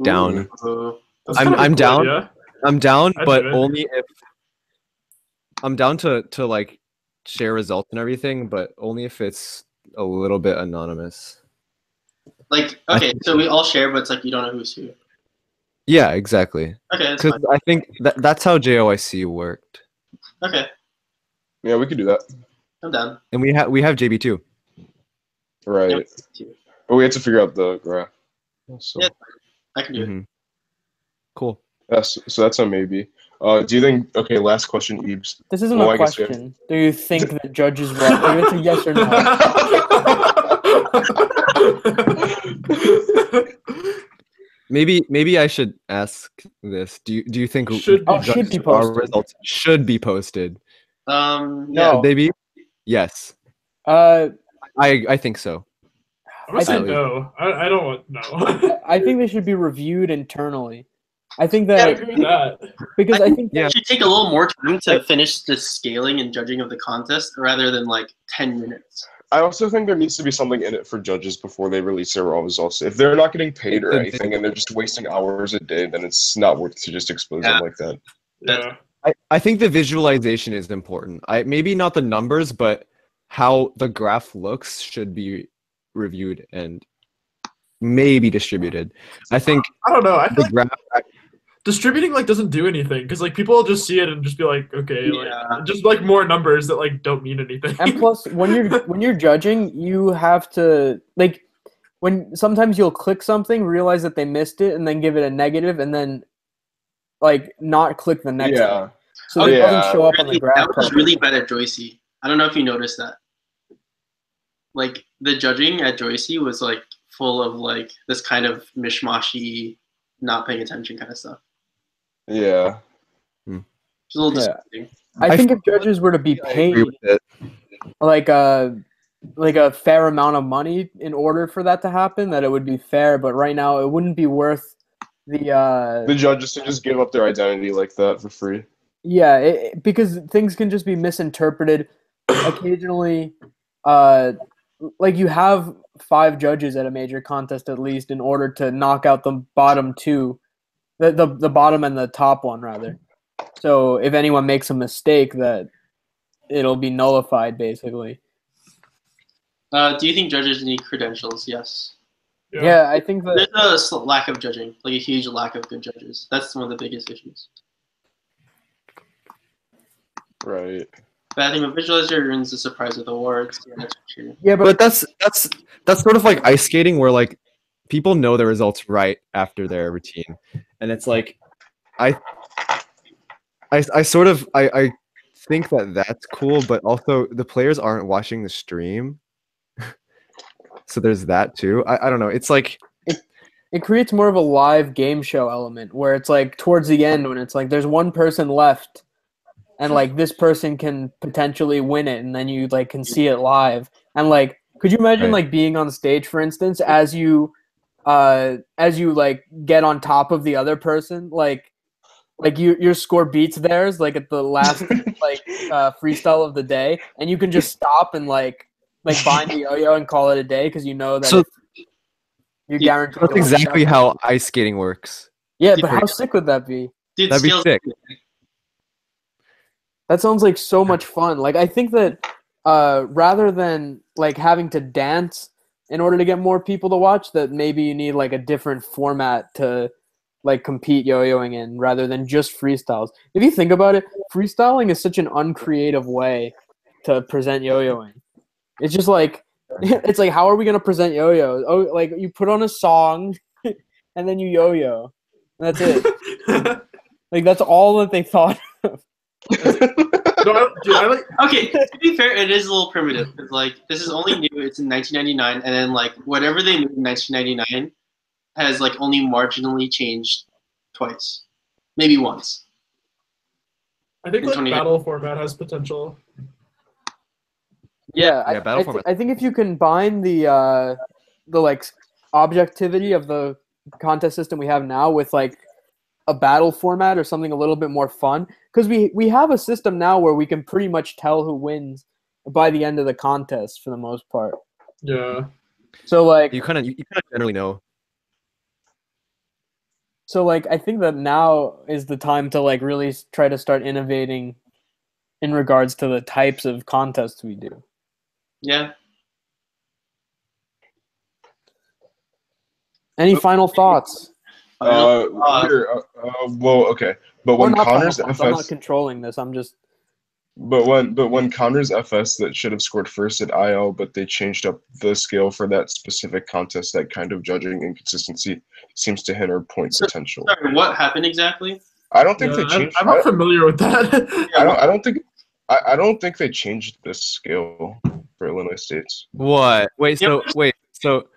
Down. Ooh. That's I'm- kind of a I'm cool down. idea. I'm down, I'd but do it. only if I'm down to like share results and everything, but only if it's a little bit anonymous. Like okay, so we all share, but it's like you don't know who's who. Yeah, exactly. Okay, that's Because fine. I think that's how JOIC worked, Okay, Yeah, we could do that. I'm down. and we have JB too. Right. Yep. But we have to figure out the graph. So, Yeah. I can do it. Mhm. Cool. so that's a maybe. Do you think? Okay, last question, Ebes. This isn't Well, a I guess we have- question. Do you think that judges right? Like, it's a yes or no. Maybe I should ask this. Do you think Should be. Oh, should be our posted. results should be posted? Yeah. No. Should they be? Yes. I I think so. I'm gonna say At least. no. I don't want no. I think they should be reviewed internally. I think I that agree with that. because I think Yeah. It should take a little more time to finish the scaling and judging of the contest rather than like 10 minutes. I also think there needs to be something in it for judges before they release their raw results. If they're not getting paid or anything and they're just wasting hours a day, then it's not worth to just expose them like that. Yeah. I think the visualization is important. Maybe not the numbers, but how the graph looks should be reviewed and maybe distributed. I think I don't know. I feel the graph. distributing like doesn't do anything because like people will just see it and just be like, okay, Yeah. like just like more numbers that like don't mean anything. and plus when you're judging, you have to like when sometimes you'll click something, realize that they missed it, and then give it a negative, and then like not click the next Yeah. one. So it Yeah. doesn't show up on the Really, graph. that was properly. really bad at Joycey. I don't know if you noticed that. Like the judging at Joycey was like full of like this kind of mishmashy, not paying attention kind of stuff. Yeah. It's a little Yeah. disappointing. I think if judges were to be I paid agree with it. like a fair amount of money in order for that to happen, that it would be fair. But right now, it wouldn't be worth the The judges to just give up their identity like that for free. because things can just be misinterpreted occasionally. Like you have 5 judges at a major contest at least in order to knock out the bottom 2, the bottom and the top one rather. So if anyone makes a mistake, that it'll be nullified basically. Do you think judges need credentials? Yes. Yeah, I think that There's a lack of judging, like a huge lack of good judges. That's one of the biggest issues. Right. But I think a visualizer ruins the surprise with awards. Yeah, that's true. yeah, But that's sort of like ice skating, where like people know the results right after their routine, and it's like I sort of I think that's cool, but also the players aren't watching the stream, so there's that too. I don't know. It's like it creates more of a live game show element where it's like towards the end when it's like there's one person left and like this person can potentially win it and then you like can see it live. And like could you imagine Right. like being on stage for instance as you like get on top of the other person like your score beats theirs like at the last like freestyle of the day and you can just stop and like bind the yo-yo and call it a day because you know that So you're guaranteed that's to win. exactly how ice skating works. Yeah, but how sick would that be? Dude, That'd be skills. sick. That sounds like so much fun. Like I think that rather than like having to dance in order to get more people to watch, that maybe you need like a different format to like compete yo-yoing in rather than just freestyles. If you think about it, freestyling is such an uncreative way to present yo-yoing. It's just like it's like how are we gonna present yo-yos? Oh, like you put on a song and then you yo-yo. And that's it. Like that's all that they thought. No, dude, I like. Okay, to be fair, it is a little primitive. Because, like, this is only new. It's in 1999, and then like whatever they made in 1999 has like only marginally changed twice, maybe once. I think In like 20 battle format has potential. Yeah, battle format. I think if you combine the like objectivity of the contest system we have now with like a battle format or something a little bit more fun, because we have a system now where we can pretty much tell who wins by the end of the contest for the most part. Yeah. So like You kind of generally know. so like I think that now is the time to like really try to start innovating in regards to the types of contests we do. Yeah. Any final thoughts? Well, okay, but Or when not final Connor's thoughts. I'm not FS, controlling this. I'm just but when Connor's FS that should have scored first at IL, but they changed up the scale for that specific contest, that kind of judging inconsistency seems to hinder point potential. Sorry, what happened exactly? I don't think Yeah, they changed. I'm not familiar with that. I don't think they changed this scale for Illinois State's. What? Yep. So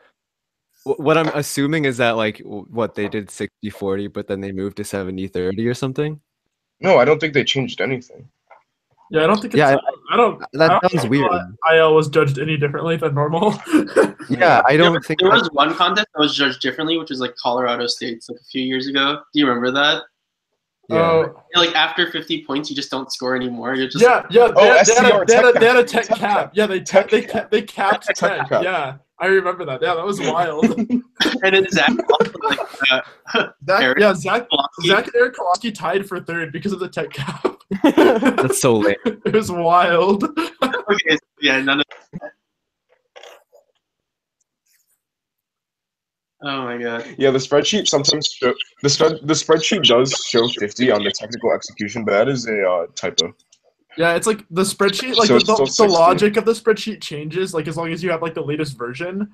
what I'm assuming is that like what they did 60-40, but then they moved to 70-30 or something. No, I don't think they changed anything. Yeah, I don't think. It's, Yeah, I don't. that I don't sounds think weird. IL was judged any differently than normal. Yeah, I don't think There that- was one contest that was judged differently, which was like Colorado State's like a few years ago. Do you remember that? yeah. Oh, Like after 50 points, you just don't score anymore. You're just yeah. Oh, SCR, They tech had a cap. tech cap. Yeah, they capped Tech tech. cap. Yeah, I remember that. Yeah, that was wild. and then Zach also, like Eric Zach and Eric Kowalski tied for third because of the tech cap. That's so lame. It was wild. okay, so yeah, none of. Oh my god. Yeah, the spreadsheet sometimes the spreadsheet does show 50 on the technical execution, but that is a typo. Yeah, it's like the spreadsheet, like So it's the still 60. logic of the spreadsheet changes, like as long as you have like the latest version,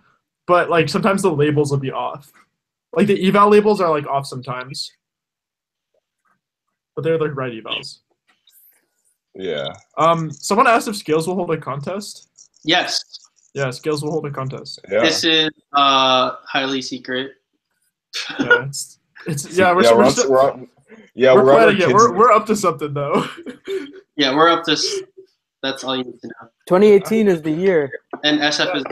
but like sometimes the labels will be off. Like the eval labels are like off sometimes, but they're the right evals. Yeah. Someone asked if Scales will hold a contest. Yes, Yeah, Scales will hold a contest. Yeah. this is highly secret. Yeah, it's yeah, we're we're on, still, we're on, yeah, we're we're on our planning it. kids. We're up to something though. Yeah, we're up to. That's all you need to know. 2018 is the year. And SF is.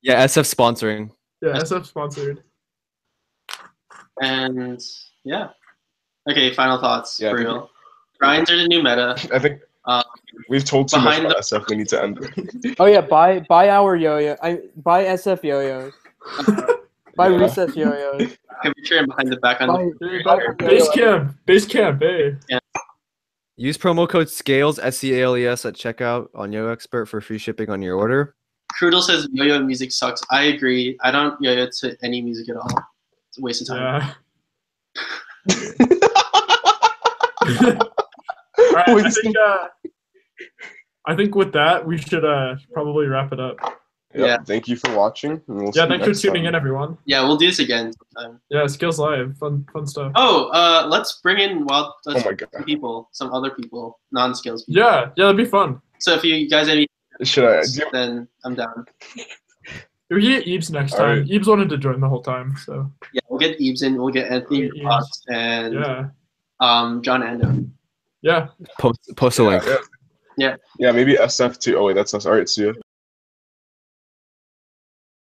Yeah, SF sponsoring. Yeah, SF sponsored. And yeah. Okay, final thoughts. Yeah, I for think- real. Grinds are the new meta. I think Um, we've told too much behind about SF. We need to end. Oh yeah, buy our yo-yo. Buy SF yo-yos. Buy Yeah. recess yo-yos. picture and behind the back on Buy, Base camp, hey. Use promo code SCALES SCALES at checkout on Yo Expert for free shipping on your order. Crudel says yo-yo music sucks. I agree. I don't yo-yo to any music at all. It's a waste of time. Yeah. All right, I think with that we should probably wrap it up. Yeah. Thank you for watching. And we'll see Yeah, you thanks for next tuning time. in, everyone. Yeah, we'll do this again sometime. Yeah, Skills Live, fun stuff. Oh, let's bring in Oh my god. people, some other people, non-skills people. Yeah, that'd be fun. So if you guys have any, Should I? then I'm down. We get Ebes next All time. right. Ebes wanted to join the whole time, so Yeah, we'll get Ebes in. We'll get Anthony Ebes. Potts and yeah, John Ando. yeah. Post a link. Yeah, maybe SF too. Oh wait, that's us. All right, see ya.